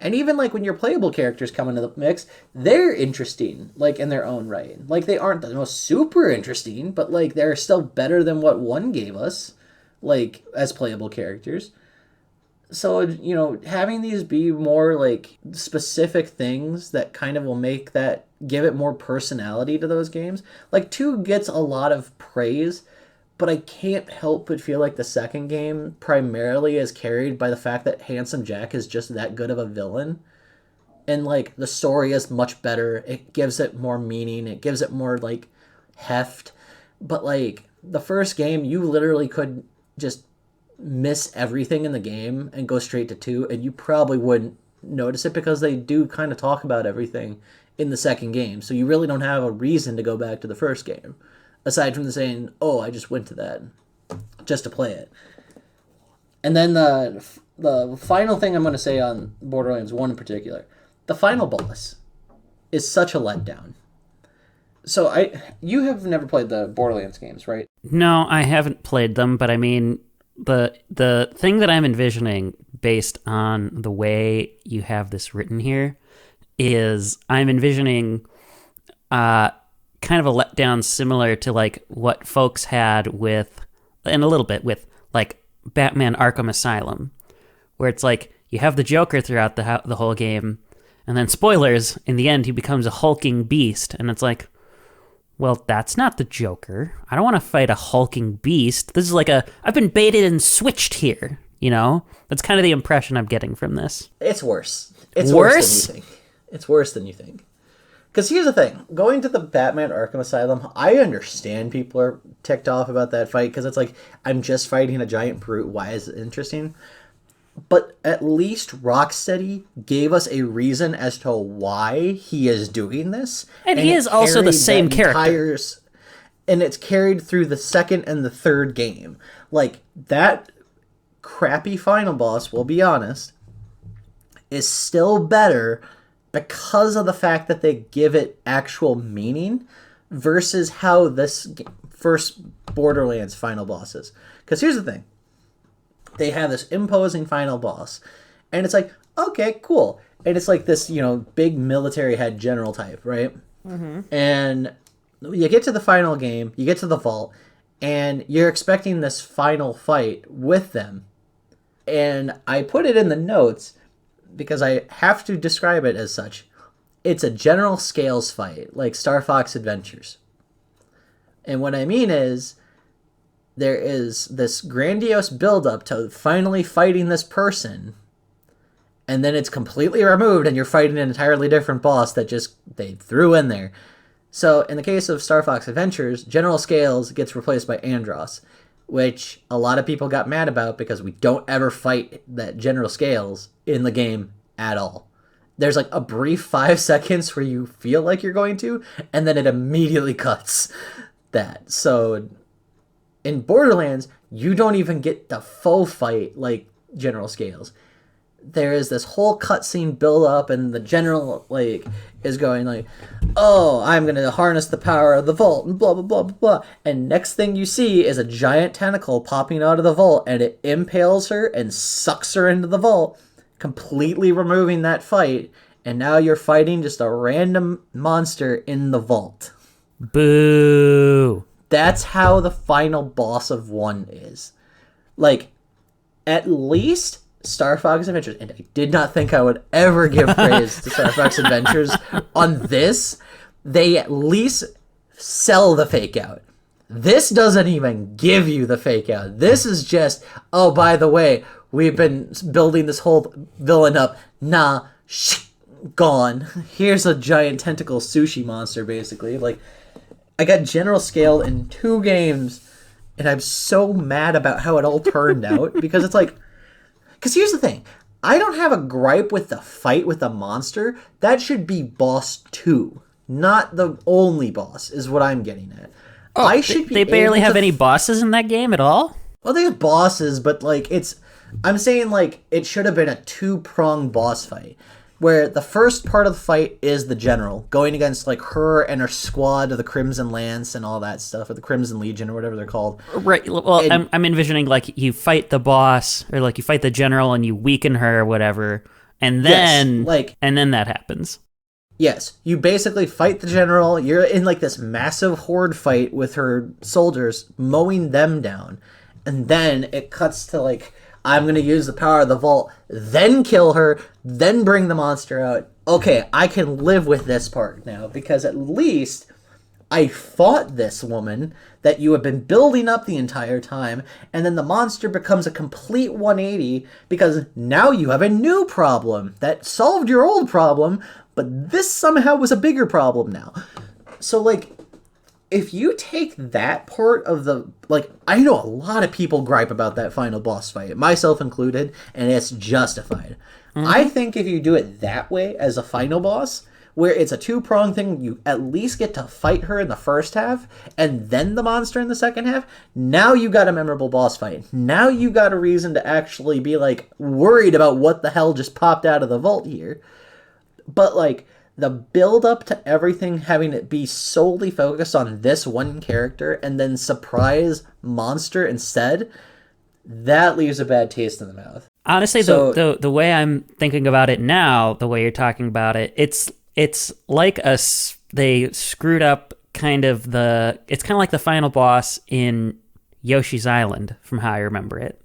And even like when your playable characters come into the mix, they're interesting, like in their own right. Like they aren't the most super interesting, but like they're still better than what one gave us, like as playable characters. So, you know, having these be more like specific things that kind of will make that give it more personality to those games. Like 2 gets a lot of praise, but I can't help but feel like the second game primarily is carried by the fact that Handsome Jack is just that good of a villain. And like the story is much better. It gives it more meaning. It gives it more like heft. But like the first game, you literally could just miss everything in the game and go straight to 2, and you probably wouldn't notice it because they do kind of talk about everything in the second game. So you really don't have a reason to go back to the first game, aside from the saying, oh, I just went to that just to play it. And then the final thing I'm going to say on Borderlands 1 in particular, the final boss is such a letdown. So you have never played the Borderlands games, right? No, I haven't played them, but I mean, the thing that I'm envisioning based on the way you have this written here is I'm envisioning kind of a letdown similar to like what folks had with, and a little bit with like Batman Arkham Asylum, where it's like you have the Joker throughout the whole game, and then spoilers, in the end he becomes a hulking beast, and it's like, well, that's not the Joker. I don't want to fight a hulking beast. This is like I've been baited and switched here, you know? That's kind of the impression I'm getting from this. It's worse. It's worse than you think. It's worse than you think. Because here's the thing. Going to the Batman Arkham Asylum, I understand people are ticked off about that fight because it's like, I'm just fighting a giant brute. Why is it interesting? But at least Rocksteady gave us a reason as to why he is doing this. And he is also the same character. And it's carried through the second and the third game. Like, that crappy final boss, we'll be honest, is still better because of the fact that they give it actual meaning versus how this first Borderlands final boss is. Because here's the thing. They have this imposing final boss, and it's like, okay, cool. And it's like this, you know, big military head general type, right? Mm-hmm. And you get to the final game, you get to the vault, and you're expecting this final fight with them. And I put it in the notes because I have to describe it as such. It's a general scales fight, like Star Fox Adventures. And what I mean is, there is this grandiose build-up to finally fighting this person, and then it's completely removed, and you're fighting an entirely different boss that just they threw in there. So, in the case of Star Fox Adventures, General Scales gets replaced by Andross, which a lot of people got mad about because we don't ever fight that General Scales in the game at all. There's like a brief 5 seconds where you feel like you're going to, and then it immediately cuts that. So in Borderlands, you don't even get the full fight like General Scales. There is this whole cutscene build up, and the general like is going like, "Oh, I'm gonna harness the power of the vault," and blah blah blah blah blah. And next thing you see is a giant tentacle popping out of the vault, and it impales her and sucks her into the vault, completely removing that fight. And now you're fighting just a random monster in the vault. Boo. That's how the final boss of 1 is. Like, at least Star Fox Adventures, and I did not think I would ever give praise to Star Fox Adventures on this, they at least sell the fake out. This doesn't even give you the fake out. This is just, oh, by the way, we've been building this whole villain up. Nah, gone. Here's a giant tentacle sushi monster, basically. Like, I got General Scale in 2 games, and I'm so mad about how it all turned out, because it's like, because here's the thing, I don't have a gripe with the fight with the monster. That should be boss 2, not the only boss, is what I'm getting at. Oh, I should be. They barely have any bosses in that game at all? Well, they have bosses, but like, I'm saying like, it should have been a 2-pronged boss fight, where the first part of the fight is the general going against like her and her squad of the Crimson Lance and all that stuff, or the Crimson Legion or whatever they're called. Right. Well, I'm envisioning like you fight the boss, or like you fight the general and you weaken her or whatever, And Yes, then like, and then that happens. yes, you basically fight the general. You're in like this massive horde fight with her soldiers, mowing them down. And then it cuts to like, I'm going to use the power of the vault, then kill her, then bring the monster out. Okay, I can live with this part now because at least I fought this woman that you have been building up the entire time, and then the monster becomes a complete 180 because now you have a new problem that solved your old problem, but this somehow was a bigger problem now. So, like, if you take that part of the, like, I know a lot of people gripe about that final boss fight, myself included, and it's justified. I think if you do it that way as a final boss, where it's a two-pronged thing, you at least get to fight her in the first half, and then the monster in the second half, now you got a memorable boss fight. Now you got a reason to actually be, like, worried about what the hell just popped out of the vault here. But, like, the build-up to everything having it be solely focused on this one character, and then surprise monster instead, that leaves a bad taste in the mouth. Honestly, So- the way I'm thinking about it now, the way you're talking about it, it's like they screwed up kind of it's kind of like the final boss in Yoshi's Island from how I remember it,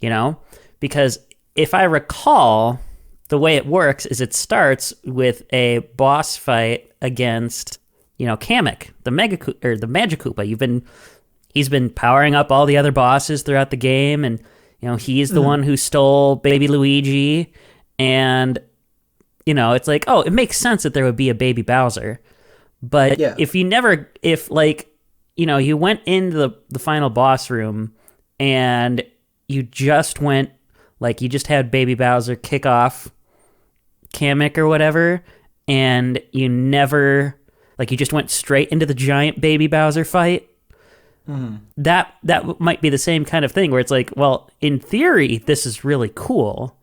you know? Because if I recall, the way it works is it starts with a boss fight against, Kamek, the Magic Koopa. He's been powering up all the other bosses throughout the game, and he's the one who stole Baby Luigi, and it's like, oh, it makes sense that there would be a Baby Bowser. But Yeah. if you went into the final boss room and you just went, like, you just had Baby Bowser kick off Kamek or whatever, and you never, like, you just went straight into the giant Baby Bowser fight, that might be the same kind of thing where it's like, well, in theory, this is really cool,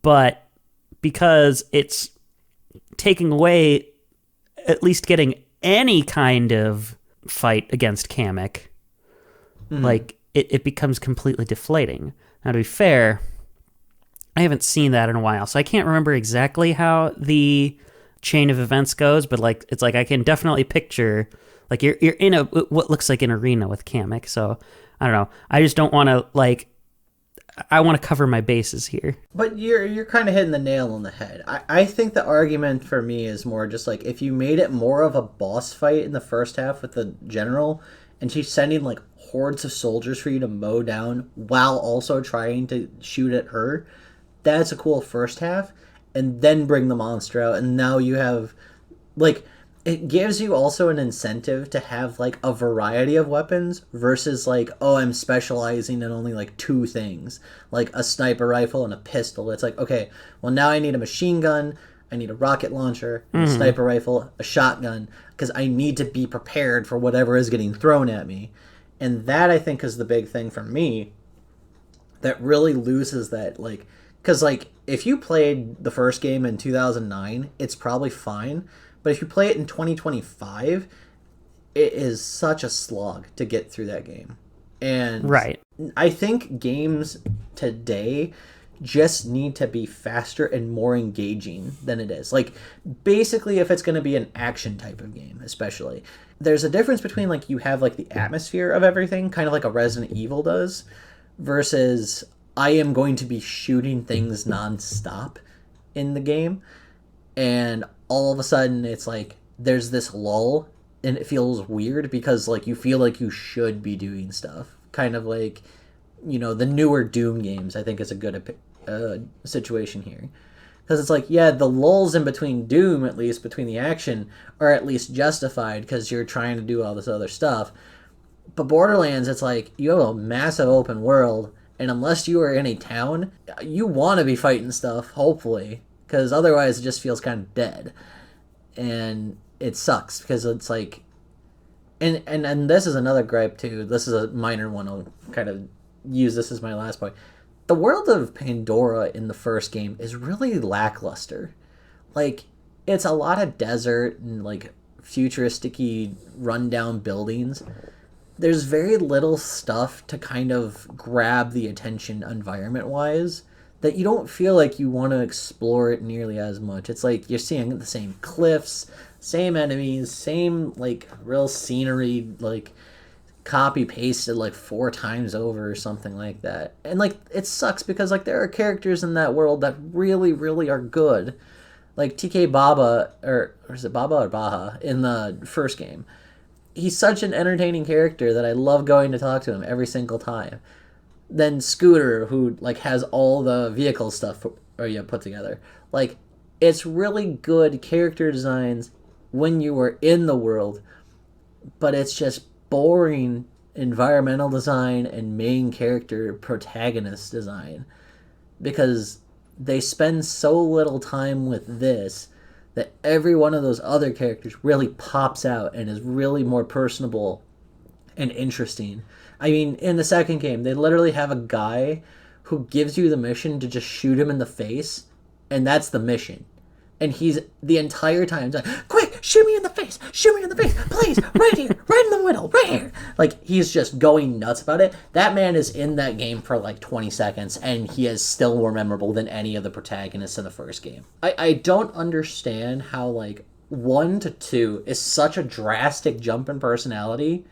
but because it's taking away at least getting any kind of fight against Kamek, like, it becomes completely deflating. Now, to be fair, I haven't seen that in a while, so I can't remember exactly how the chain of events goes, but, like, it's like I can definitely picture, like, you're in what looks like an arena with Kamek, so I don't know. I just don't want to, like, I want to cover my bases here. But you're kind of hitting the nail on the head. I think the argument for me is more just like, if you made it more of a boss fight in the first half with the general, and she's sending like hordes of soldiers for you to mow down while also trying to shoot at her, that's a cool first half. And then bring the monster out, and now you have, like, it gives you also an incentive to have like a variety of weapons versus like, oh, I'm specializing in only like two things, like a sniper rifle and a pistol. It's like, okay, well, now I need a machine gun, I need a rocket launcher, a sniper rifle, a shotgun, because I need to be prepared for whatever is getting thrown at me. And that, I think, is the big thing for me that really loses that, like, because, like, if you played the first game in 2009, it's probably fine. But if you play it in 2025, it is such a slog to get through that game. And Right. I think games today just need to be faster and more engaging than it is. Like, basically, if it's going to be an action type of game, especially, there's a difference between, like, you have, like, the atmosphere of everything, kind of like a Resident Evil does, versus I am going to be shooting things nonstop in the game, and all of a sudden it's like there's this lull, and it feels weird because, like, you feel like you should be doing stuff. Kind of like, the newer Doom games, I think, is a good situation here. Because it's like, yeah, the lulls in between Doom, at least between the action, are at least justified because you're trying to do all this other stuff. But Borderlands, it's like, you have a massive open world, and unless you are in a town, you want to be fighting stuff, hopefully, because otherwise it just feels kind of dead. And it sucks, because it's like... And this is another gripe, too. This is a minor one. I'll kind of use this as my last point. The world of Pandora in the first game is really lackluster. Like, it's a lot of desert and, like, futuristic-y, rundown buildings. There's very little stuff to kind of grab the attention environment-wise that you don't feel like you want to explore it nearly as much. It's like you're seeing the same cliffs, same enemies, same like real scenery, like copy pasted like 4 times over or something like that. And like it sucks because like there are characters in that world that really, really are good. Like TK Baba, or is it Baba or Baha in the first game? He's such an entertaining character that I love going to talk to him every single time. Then Scooter, who like has all the vehicle stuff put together. Like it's really good character designs when you are in the world, but it's just boring environmental design and main character protagonist design because they spend so little time with this that every one of those other characters really pops out and is really more personable and interesting. I mean, in the second game, they literally have a guy who gives you the mission to just shoot him in the face, and that's the mission. And he's the entire time like, quick, shoot me in the face, please, right here, right in the middle, right here. Like, he's just going nuts about it. That man is in that game for like 20 seconds, and he is still more memorable than any of the protagonists in the first game. I don't understand how, like, 1 to 2 is such a drastic jump in personality,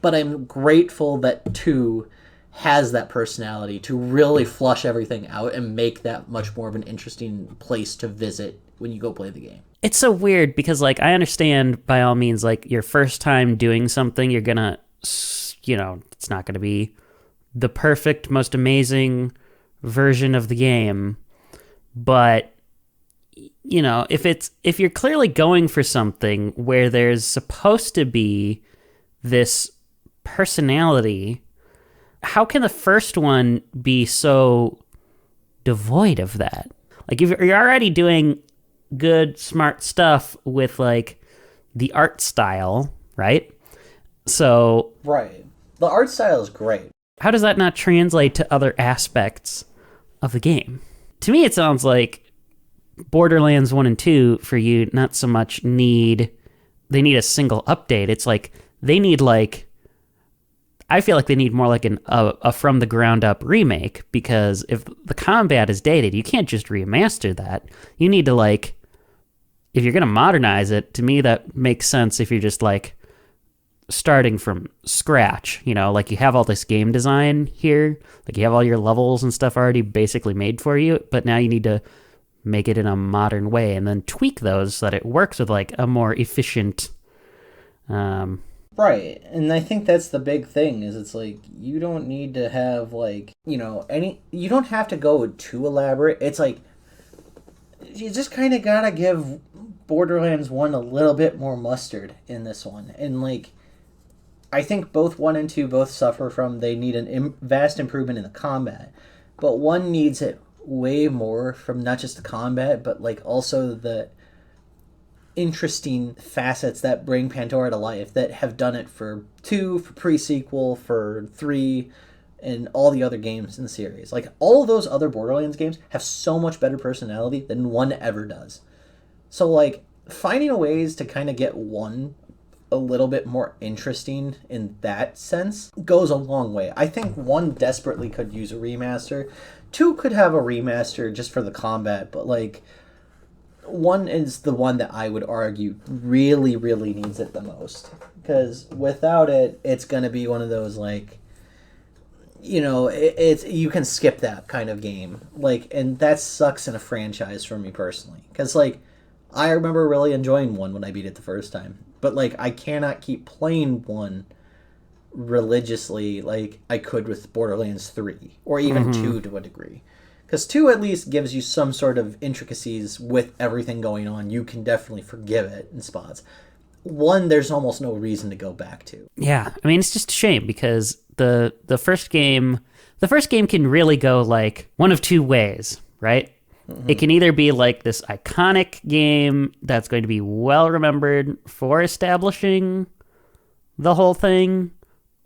but I'm grateful that 2 has that personality to really flush everything out and make that much more of an interesting place to visit when you go play the game. It's so weird because, like, I understand by all means, like, your first time doing something, you're gonna, you know, it's not gonna be the perfect, most amazing version of the game. But, you know, if you're clearly going for something where there's supposed to be this personality, how can the first one be so devoid of that? Like, if you're already doing good, smart stuff with, like, the art style, right? So... Right. The art style is great. How does that not translate to other aspects of the game? To me, it sounds like Borderlands 1 and 2, for you, not so much need a single update. It's like, they need, like... I feel like they need more like a from the ground up remake, because if the combat is dated, you can't just remaster that. You need to, like, if you're going to modernize it, to me that makes sense if you're just like starting from scratch, you know, like you have all this game design here, like you have all your levels and stuff already basically made for you, but now you need to make it in a modern way and then tweak those so that it works with like a more efficient Right, and I think that's the big thing, is it's like, you don't need to have, like, you know, you don't have to go too elaborate. It's like, you just kind of gotta give Borderlands 1 a little bit more mustard in this one. And, like, I think both 1 and 2 both suffer from, they need a vast improvement in the combat. But 1 needs it way more from not just the combat, but, like, also the interesting facets that bring Pandora to life, that have done it for 2, for pre-sequel, for 3, and all the other games in the series. Like, all those other Borderlands games have so much better personality than 1 ever does. So, like, finding ways to kind of get 1 a little bit more interesting in that sense goes a long way. I think 1 desperately could use a remaster. 2 could have a remaster just for the combat, but, like, 1 is the one that I would argue really, really needs it the most. Because without it, it's going to be one of those, like, you know, it's you can skip that kind of game. Like, and that sucks in a franchise for me personally. Because, like, I remember really enjoying 1 when I beat it the first time. But, like, I cannot keep playing 1 religiously like I could with Borderlands 3. Or even 2 to a degree. Because 2 at least gives you some sort of intricacies with everything going on. You can definitely forgive it in spots. 1, there's almost no reason to go back to. Yeah, I mean, it's just a shame because the first game can really go like one of 2 ways, right? Mm-hmm. It can either be like this iconic game that's going to be well remembered for establishing the whole thing,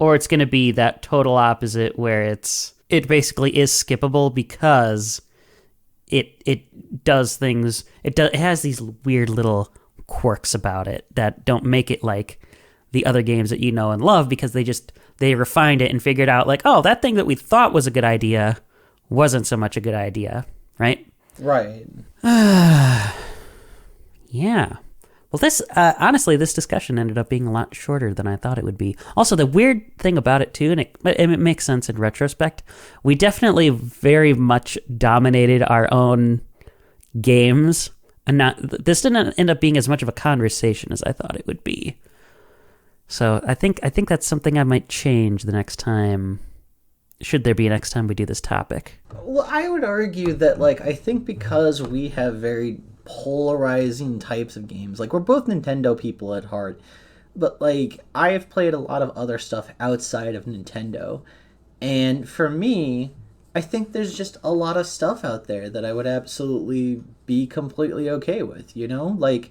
or it's going to be that total opposite where it basically is skippable because it does things. It has these weird little quirks about it that don't make it like the other games that you know and love, because they refined it and figured out like, oh, that thing that we thought was a good idea wasn't so much a good idea, right? Right. Yeah. Well, this honestly, this discussion ended up being a lot shorter than I thought it would be. Also, the weird thing about it too, and it makes sense in retrospect, we definitely very much dominated our own games, and this didn't end up being as much of a conversation as I thought it would be. So I think that's something I might change the next time. Should there be a next time we do this topic? Well, I would argue that, like, I think because we have very polarizing types of games, like, we're both Nintendo people at heart, but, like, I have played a lot of other stuff outside of Nintendo, and for me, I think there's just a lot of stuff out there that I would absolutely be completely okay with, you know? Like,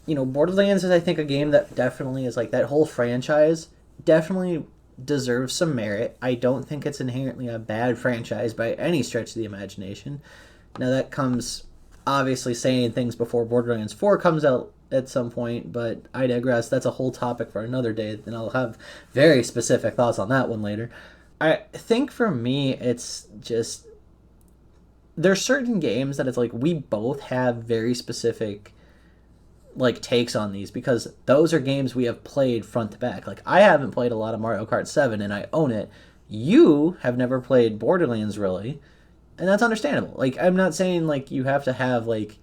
you know, Borderlands is, I think, a game that definitely is, like, that whole franchise definitely deserves some merit. I don't think it's inherently a bad franchise by any stretch of the imagination. Now, that comes obviously saying things before Borderlands 4 comes out at some point, but I digress. That's a whole topic for another day, and I'll have very specific thoughts on that one later. I think for me, it's just there's certain games that it's like we both have very specific like takes on these because those are games we have played front to back. Like I haven't played a lot of Mario Kart 7 and I own it. You have never played Borderlands really, and that's understandable. Like I'm not saying like you have to have like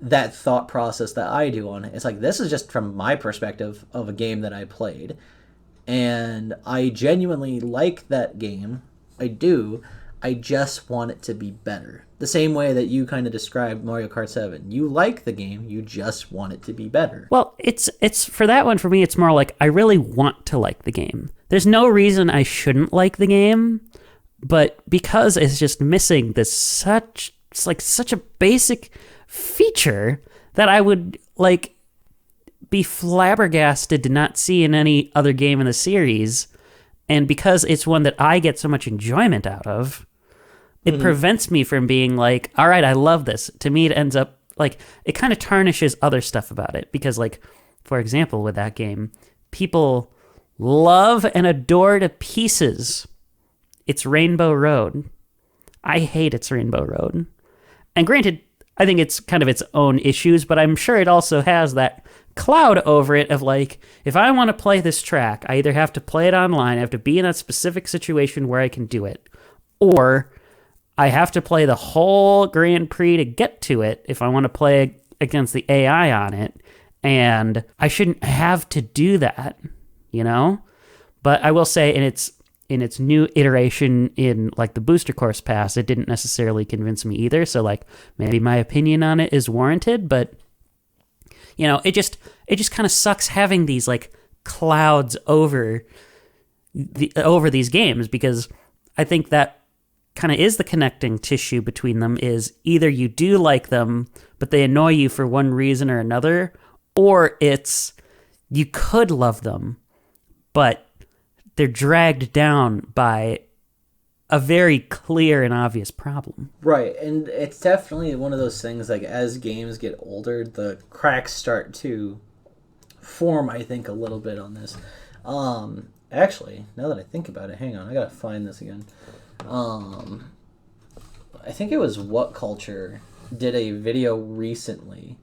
that thought process that I do on it. It's like this is just from my perspective of a game that I played. And I genuinely like that game. I do. I just want it to be better. The same way that you kind of described Mario Kart 7. You like the game, you just want it to be better. Well, it's for that one, for me, it's more like I really want to like the game. There's no reason I shouldn't like the game, but because it's just missing it's like such a basic feature that I would like be flabbergasted to not see in any other game in the series, and because it's one that I get so much enjoyment out of, it prevents me from being like, all right, I love this. To me, it ends up like it kind of tarnishes other stuff about it because, like, for example, with that game, people love and adore to pieces It's Rainbow Road. I hate It's Rainbow Road. And granted, I think it's kind of its own issues, but I'm sure it also has that cloud over it of like, if I want to play this track, I either have to play it online, I have to be in that specific situation where I can do it, or I have to play the whole Grand Prix to get to it if I want to play against the AI on it, and I shouldn't have to do that, you know? But I will say in its new iteration in like the Booster Course Pass, it didn't necessarily convince me either, so like maybe my opinion on it is warranted, but you know, it just kind of sucks having these like clouds over these games, because I think that kind of is the connecting tissue between them, is either you do like them but they annoy you for one reason or another, or it's you could love them but they're dragged down by a very clear and obvious problem. Right, and it's definitely one of those things, like, as games get older, the cracks start to form, I think, a little bit on this. Actually, now that I think about it, hang on, I gotta find this again. I think it was What Culture did a video recently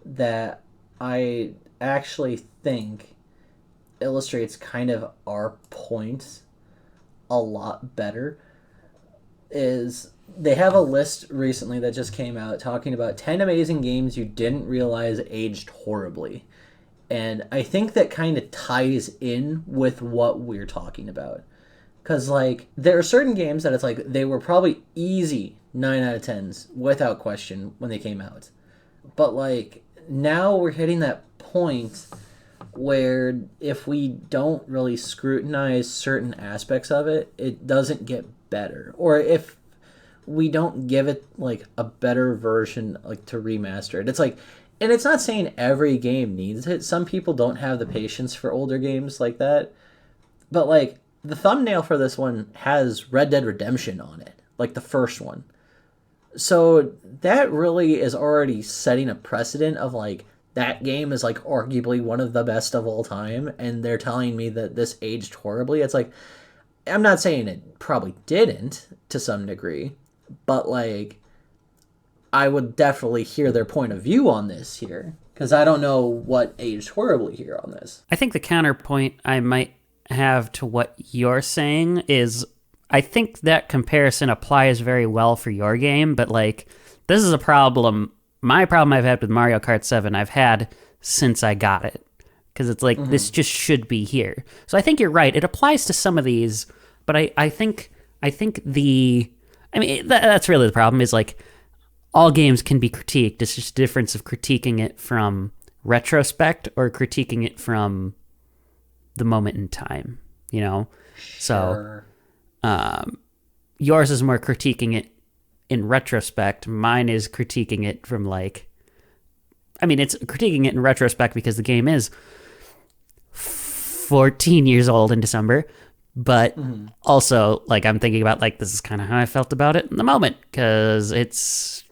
that I actually think illustrates kind of our point a lot better. Is they have a list recently that just came out talking about 10 amazing games you didn't realize aged horribly. And I think that kind of ties in with what we're talking about. Because, like, there are certain games that it's like they were probably easy 9 out of 10s without question when they came out. But, like, now we're hitting that point where if we don't really scrutinize certain aspects of it, it doesn't get better. Or if we don't give it, like, a better version, like, to remaster it. It's like, and it's not saying every game needs it. Some people don't have the patience for older games like that. But, like, the thumbnail for this one has Red Dead Redemption on it, like the first one. So that really is already setting a precedent of, like, that game is, like, arguably one of the best of all time, and they're telling me that this aged horribly. It's like, I'm not saying it probably didn't to some degree, but like I would definitely hear their point of view on this here because I don't know what aged horribly here on this. I think the counterpoint I might have to what you're saying is I think that comparison applies very well for your game, but like this is a problem. My problem I've had with Mario Kart 7 I've had since I got it. Because it's like, this just should be here. So I think you're right. It applies to some of these, but I think that's really the problem is like, all games can be critiqued. It's just a difference of critiquing it from retrospect or critiquing it from the moment in time, you know? Sure. So, yours is more critiquing it in retrospect. Mine is critiquing it from like, it's critiquing it in retrospect because the game is 14 years old in December, but also like I'm thinking about like this is kind of how I felt about it in the moment because it's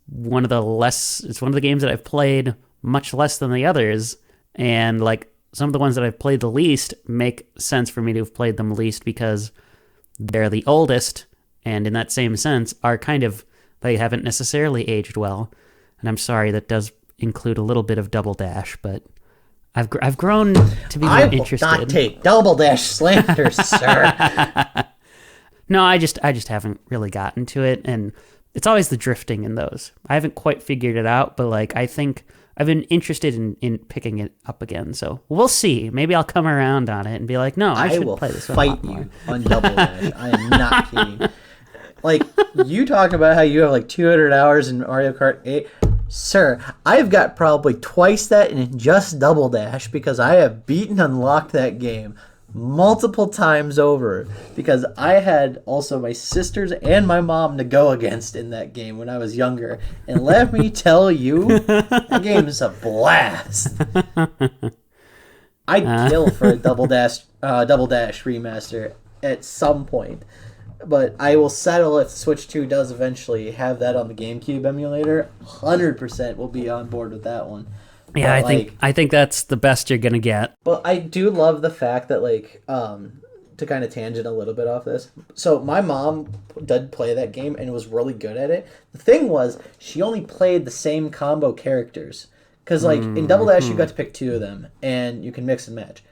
one of the games that I've played much less than the others, and like some of the ones that I've played the least make sense for me to have played them least because they're the oldest, and in that same sense are kind of, they haven't necessarily aged well. And I'm sorry, that does include a little bit of Double Dash, but I've grown to be more interested. I will not take Double Dash slander, sir. No, I just haven't really gotten to it, and it's always the drifting in those. I haven't quite figured it out, but like I think I've been interested in picking it up again. So we'll see. Maybe I'll come around on it and be like, no, I should play this. I will fight you on Double Dash. I am not kidding. Like, you talk about how you have like 200 hours in Mario Kart 8. Sir, I've got probably twice that in just Double Dash because I have beaten and unlocked that game multiple times over because I had also my sisters and my mom to go against in that game when I was younger. And let me tell you, that game is a blast. I'd kill for a Double Dash remaster at some point. But I will settle if Switch 2 does eventually have that on the GameCube emulator. 100% will be on board with that one. Yeah, I think that's the best you're gonna get. But I do love the fact that like to kind of tangent a little bit off this. So my mom did play that game and was really good at it. The thing was she only played the same combo characters because like in Double Dash you got to pick two of them and you can mix and match.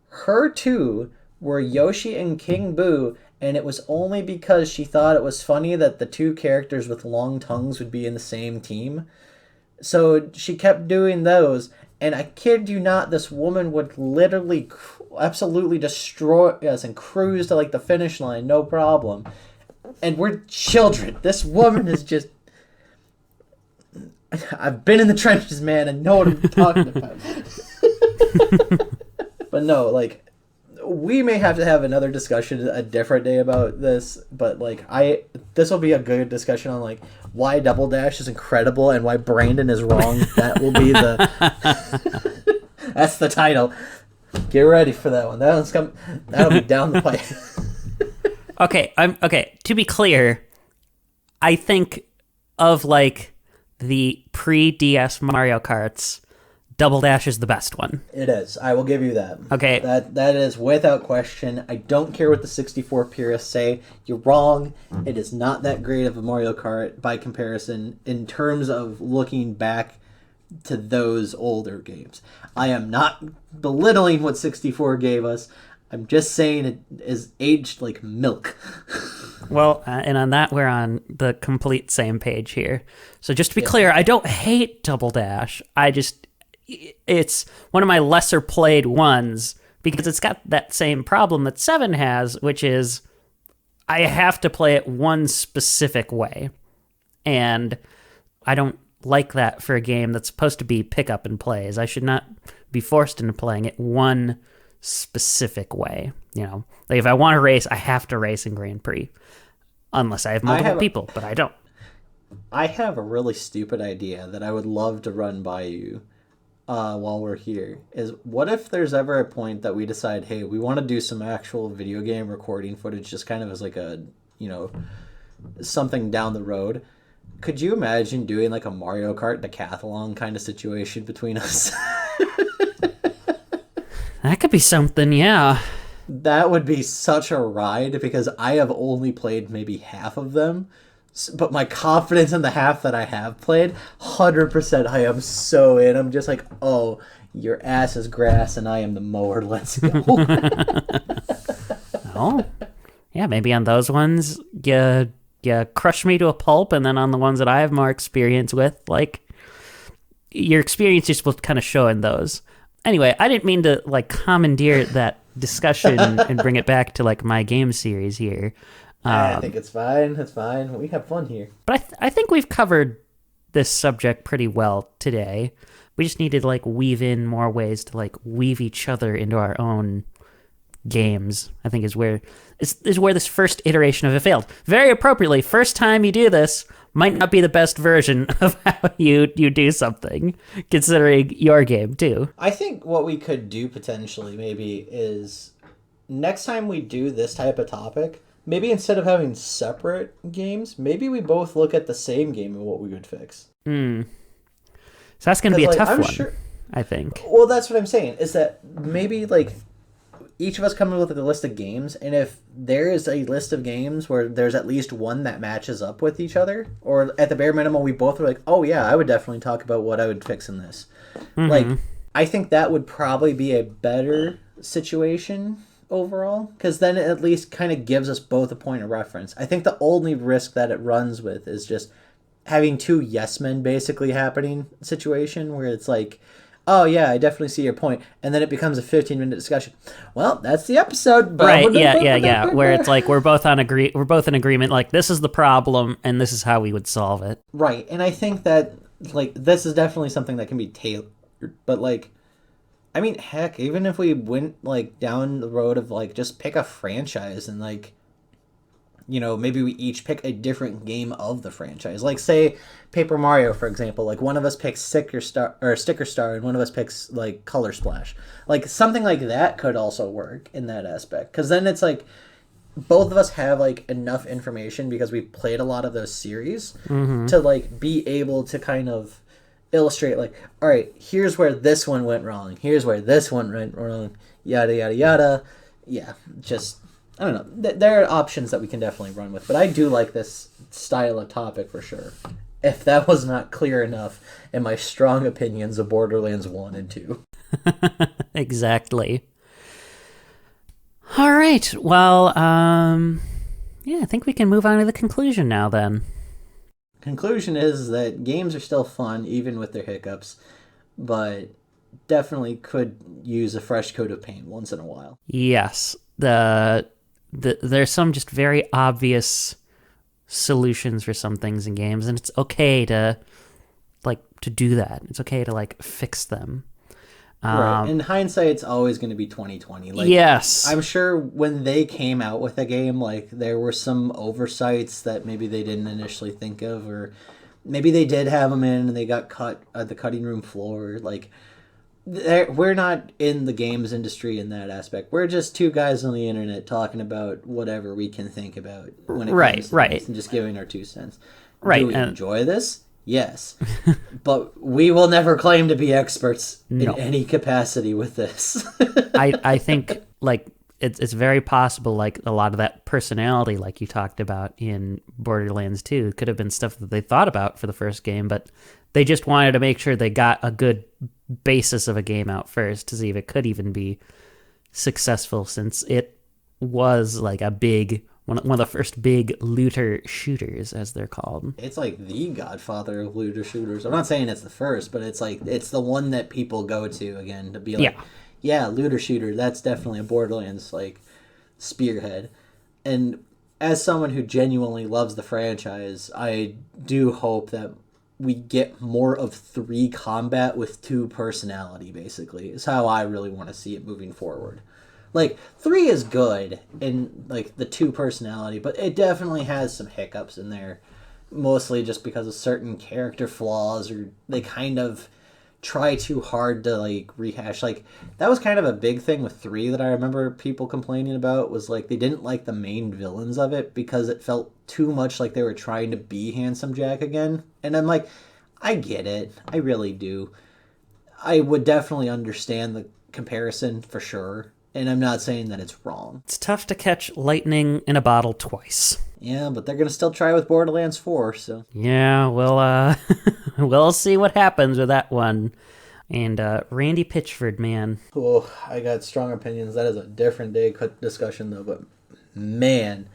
Her two were Yoshi and King Boo. And it was only because she thought it was funny that the two characters with long tongues would be in the same team. So she kept doing those. And I kid you not, this woman would literally absolutely destroy us and cruise to like the finish line, no problem. And we're children. This woman is just... I've been in the trenches, man, and know what I'm talking about. But no, like... We may have to have another discussion a different day about this, but like this will be a good discussion on like why Double Dash is incredible and why Brandon is wrong. That will be that's the title. Get ready for that one. That'll be down the pipe. Okay, to be clear, I think of like the pre-DS Mario Karts, Double Dash is the best one. It is. I will give you that. Okay. That is without question. I don't care what the 64 purists say. You're wrong. It is not that great of a Mario Kart by comparison in terms of looking back to those older games. I am not belittling what 64 gave us. I'm just saying it is aged like milk. Well, and on that, we're on the complete same page here. So just to be clear, I don't hate Double Dash. It's one of my lesser played ones because it's got that same problem that 7 has, which is I have to play it one specific way. And I don't like that for a game that's supposed to be pick up and plays. I should not be forced into playing it one specific way. You know, like if I want to race, I have to race in Grand Prix. Unless I have multiple people, but I don't. I have a really stupid idea that I would love to run by you. While we're here, is what if there's ever a point that we decide, hey, we want to do some actual video game recording footage just kind of as like a, something down the road. Could you imagine doing like a Mario Kart decathlon kind of situation between us? That could be something, yeah. That would be such a ride because I have only played maybe half of them. But my confidence in the half that I have played, 100% I am so in. I'm just like, oh, your ass is grass and I am the mower. Let's go. Oh, yeah, maybe on those ones, you crush me to a pulp, and then on the ones that I have more experience with, like, your experience just will kind of show in those. Anyway, I didn't mean to, like, commandeer that discussion and bring it back to, like, my game series here. I think it's fine. It's fine. We have fun here. But I think we've covered this subject pretty well today. We just need to, like, weave in more ways to, like, weave each other into our own games. I think is where this first iteration of it failed. Very appropriately, first time you do this might not be the best version of how you do something, considering your game too. I think what we could do potentially maybe is next time we do this type of topic, maybe instead of having separate games, maybe we both look at the same game and what we would fix. So that's going to be a tough one, sure, I think. Well, that's what I'm saying, is that maybe, like, each of us come up with a list of games, and if there is a list of games where there's at least one that matches up with each other, or at the bare minimum, we both are like, oh yeah, I would definitely talk about what I would fix in this. Mm-hmm. Like, I think that would probably be a better situation overall, because then it at least kind of gives us both a point of reference. I think the only risk that it runs with is just having two yes men basically happening situation where it's like, oh yeah, I definitely see your point, and then it becomes a 15-minute discussion. Well, that's the episode. Right? Yeah. Where it's like we're both in agreement. Like, this is the problem, and this is how we would solve it. Right, and I think that, like, this is definitely something that can be tailored. But, like, I mean, heck, even if we went, like, down the road of, like, just pick a franchise and, like, you know, maybe we each pick a different game of the franchise. Like, say, Paper Mario, for example. Like, one of us picks Sticker Star, and one of us picks, like, Color Splash. Like, something like that could also work in that aspect. Because then it's, like, both of us have, like, enough information because we've played a lot of those series to, like, be able to kind of illustrate, like, all right, here's where this one went wrong. Here's where this one went wrong. Yada, yada, yada. Yeah, just... I don't know. There are options that we can definitely run with, but I do like this style of topic for sure. If that was not clear enough in my strong opinions of Borderlands 1 and 2. Exactly. All right. Well, yeah, I think we can move on to the conclusion now then. Conclusion is that games are still fun, even with their hiccups, but definitely could use a fresh coat of paint once in a while. Yes. There's some just very obvious solutions for some things in games, and it's okay to do that. It's okay to, like, fix them. Right. In hindsight, it's always going to be 2020. Like, yes. I'm sure when they came out with a game, like, there were some oversights that maybe they didn't initially think of, or maybe they did have them in and they got cut at the cutting room floor. Like, we're not in the games industry in that aspect. We're just two guys on the internet talking about whatever we can think about when it comes to things and just giving our 2 cents. Right. Do we enjoy this? Yes. But we will never claim to be experts in any capacity with this. I think, like, it's very possible, like, a lot of that personality, like you talked about in Borderlands 2, could have been stuff that they thought about for the first game, but they just wanted to make sure they got a good basis of a game out first to see if it could even be successful, since it was, like, a big... One of the first big looter shooters, as they're called. It's like the godfather of looter shooters. I'm not saying it's the first, but it's like it's the one that people go to again to be like, yeah, looter shooter. That's definitely a Borderlands like spearhead. And as someone who genuinely loves the franchise, I do hope that we get more of 3 combat with 2 personality. Basically, is how I really want to see it moving forward. Like, 3 is good in, like, the 2 personality, but it definitely has some hiccups in there. Mostly just because of certain character flaws, or they kind of try too hard to, like, rehash. Like, that was kind of a big thing with 3 that I remember people complaining about, was, like, they didn't like the main villains of it because it felt too much like they were trying to be Handsome Jack again. And I'm like, I get it. I really do. I would definitely understand the comparison for sure. And I'm not saying that it's wrong. It's tough to catch lightning in a bottle twice. Yeah, but they're going to still try with Borderlands 4, so. Yeah, well, we'll see what happens with that one. And Randy Pitchford, man. Oh, I got strong opinions. That is a different day discussion, though. But, man,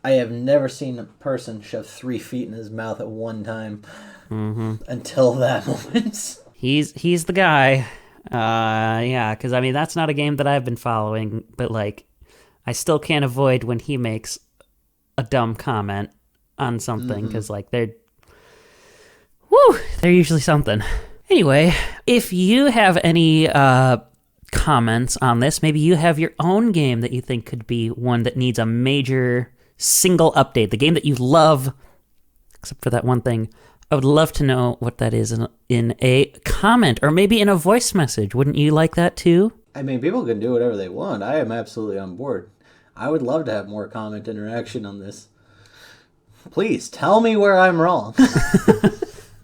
I have never seen a person shove 3 feet in his mouth at one time until that moment. He's the guy. Yeah, because, I mean, that's not a game that I've been following. But, like, I still can't avoid when he makes a dumb comment on something. Because, like, they're usually something. Anyway, if you have any comments on this, maybe you have your own game that you think could be one that needs a major single update, the game that you love, except for that one thing, I would love to know what that is in a comment or maybe in a voice message. Wouldn't you like that too? I mean, people can do whatever they want. I am absolutely on board. I would love to have more comment interaction on this. Please, tell me where I'm wrong.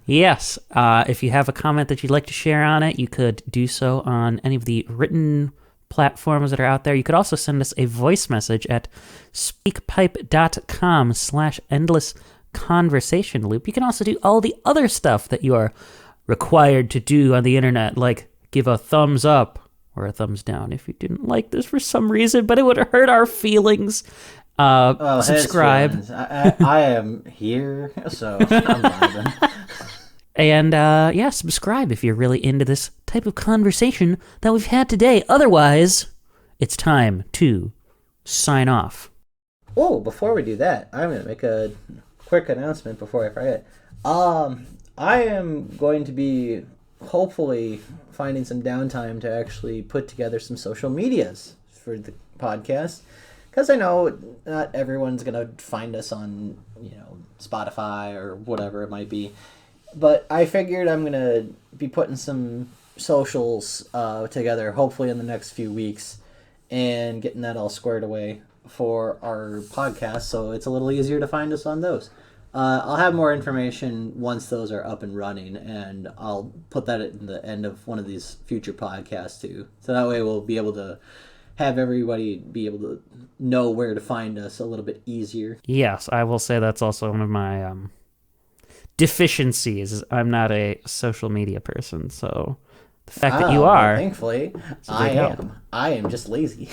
Yes, if you have a comment that you'd like to share on it, you could do so on any of the written platforms that are out there. You could also send us a voice message at speakpipe.com/endless conversation loop. You can also do all the other stuff that you are required to do on the internet, like give a thumbs up or a thumbs down if you didn't like this for some reason, but it would hurt our feelings. Subscribe. I am here, so I'm vibing. And subscribe if you're really into this type of conversation that we've had today. Otherwise, it's time to sign off. Oh, before we do that, I'm going to make a quick announcement before I forget. I am going to be hopefully finding some downtime to actually put together some social medias for the podcast. Because I know not everyone's going to find us on, Spotify or whatever it might be. But I figured I'm going to be putting some socials together, hopefully in the next few weeks, and getting that all squared away for our podcast, so it's a little easier to find us on those. I'll have more information once those are up and running, and I'll put that at the end of one of these future podcasts, too. So that way we'll be able to have everybody be able to know where to find us a little bit easier. Yes, I will say that's also one of my deficiencies. I'm not a social media person, so the fact that you are, thankfully, I am. I am just lazy.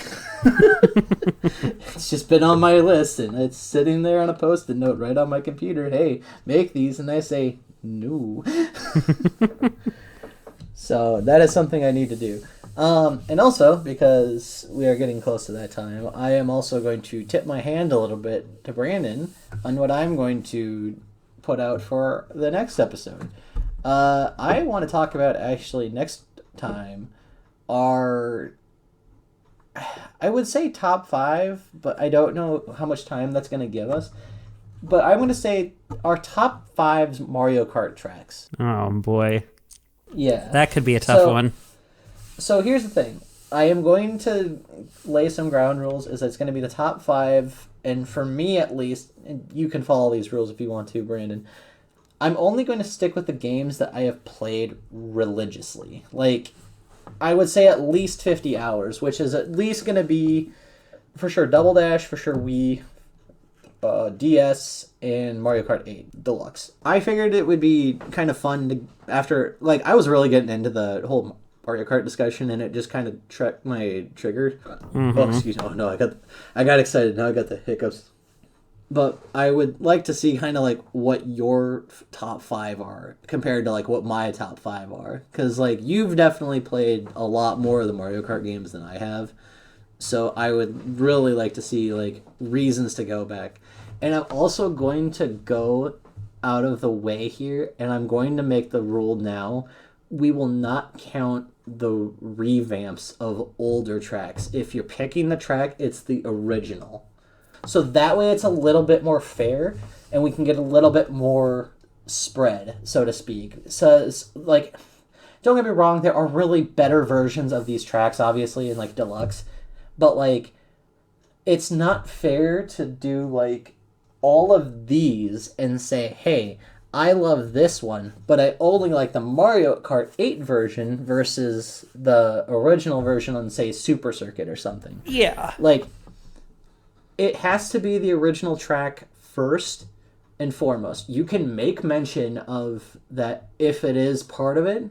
It's just been on my list, and it's sitting there on a post-it note right on my computer. Hey, make these, and I say no. So that is something I need to do. And also, because we are getting close to that time, I am also going to tip my hand a little bit to Brandon on what I'm going to put out for the next episode. I want to talk about actually next time our, I would say top 5, but I don't know how much time that's going to give us. But I'm going to say our top 5 Mario Kart tracks. Oh boy. Yeah. That could be a tough one. So here's the thing. I am going to lay some ground rules. Is it's going to be the top 5, and for me at least, and you can follow these rules if you want to, Brandon, I'm only going to stick with the games that I have played religiously. Like, I would say at least 50 hours, which is at least going to be, for sure, Double Dash, for sure Wii, DS, and Mario Kart 8 Deluxe. I figured it would be kind of fun to, after, like, I was really getting into the whole Mario Kart discussion, and it just kind of trekked my trigger. Mm-hmm. Oh, excuse me. Oh, no, I got excited. Now I got the hiccups. But I would like to see kind of like what your top 5 are compared to like what my top 5 are. Because like you've definitely played a lot more of the Mario Kart games than I have. So I would really like to see like reasons to go back. And I'm also going to go out of the way here, and I'm going to make the rule now. We will not count the revamps of older tracks. If you're picking the track, it's the original. So that way it's a little bit more fair, and we can get a little bit more spread, so to speak. So, like, don't get me wrong, there are really better versions of these tracks, obviously, in, like, Deluxe. But, like, it's not fair to do, like, all of these and say, hey, I love this one, but I only like the Mario Kart 8 version versus the original version on, say, Super Circuit or something. Yeah. Like, it has to be the original track first and foremost. You can make mention of that if it is part of it,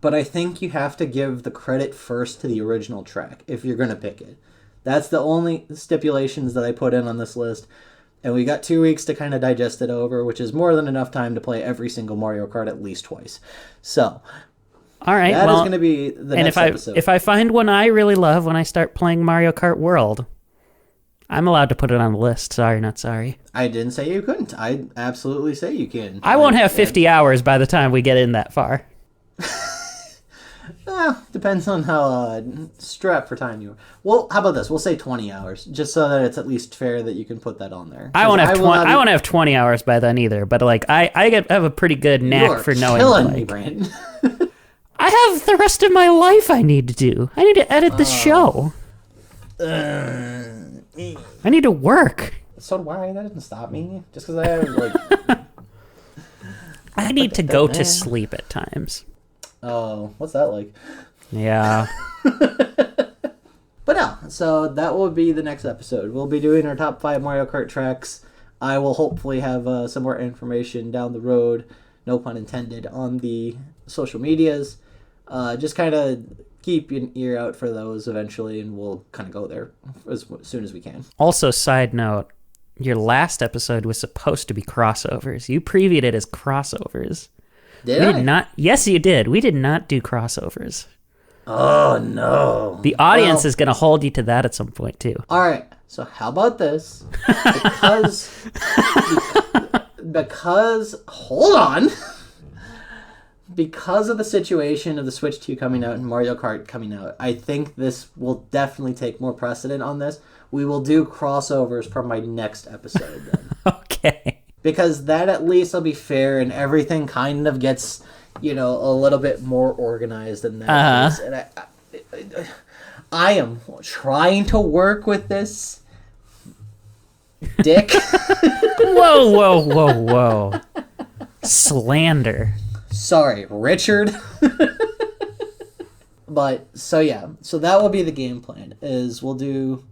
but I think you have to give the credit first to the original track if you're going to pick it. That's the only stipulations that I put in on this list. And we got 2 weeks to kind of digest it over, which is more than enough time to play every single Mario Kart at least twice. So, all right, that is going to be the next episode. If I find one I really love when I start playing Mario Kart World, I'm allowed to put it on the list. Sorry, not sorry. I didn't say you couldn't. I absolutely say you can. I won't have 50 hours by the time we get in that far. Depends on how strapped for time you are. Well, how about this? We'll say 20 hours, just so that it's at least fair that you can put that on there. I won't have 20 hours by then either, but like I have a pretty good knack for knowing. You're killing me, Brandon. I have the rest of my life I need to do. I need to edit the show. I need to work. So do I. That doesn't stop me. Just because I have, I need to go to sleep at times. Oh, what's that like? Yeah. But no, so that will be the next episode. We'll be doing our top 5 Mario Kart tracks. I will hopefully have some more information down the road, no pun intended, on the social medias. Just kind of keep an ear out for those eventually, and we'll kind of go there as soon as we can. Also, side note, your last episode was supposed to be crossovers. You previewed it as crossovers. Did I? Did not. Yes, you did. We did not do crossovers. Oh, no. The audience is going to hold you to that at some point, too. All right. So how about this? Because hold on. Because of the situation of the Switch 2 coming out and Mario Kart coming out, I think this will definitely take more precedent on this. We will do crossovers for my next episode then. Okay. Because that at least will be fair and everything kind of gets, a little bit more organized than that. And I am trying to work with this. Dick. Whoa. Slander. Sorry, Richard. But, so that will be the game plan, is we'll do...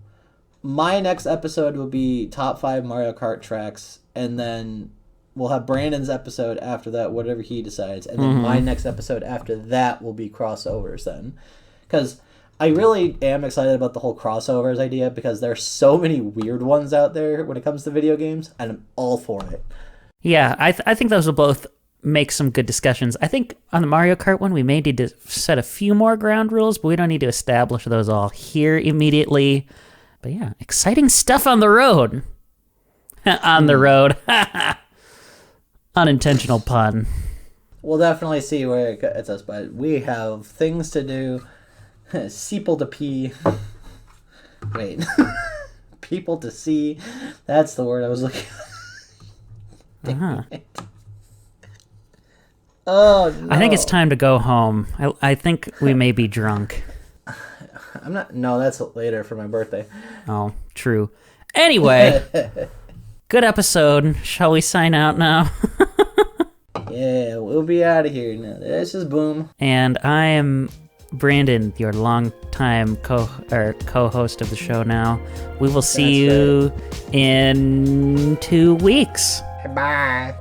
My next episode will be top 5 Mario Kart tracks, and then we'll have Brandon's episode after that, whatever he decides, and then my next episode after that will be crossovers then. Because I really am excited about the whole crossovers idea, because there's so many weird ones out there when it comes to video games, and I'm all for it. Yeah, I think those will both make some good discussions. I think on the Mario Kart one, we may need to set a few more ground rules, but we don't need to establish those all here immediately. But yeah, exciting stuff on the road. On the road. Unintentional pun. We'll definitely see where it gets us, but we have things to do. People to pee. Wait. People to see. That's the word I was looking for. Oh, no. I think it's time to go home. I think we may be drunk. I'm not. No, that's later for my birthday. Oh, true. Anyway, good episode. Shall we sign out now? Yeah, we'll be out of here now. This is Boom. And I am Brandon, your longtime co-host of the show now. We will see you in 2 weeks. Bye.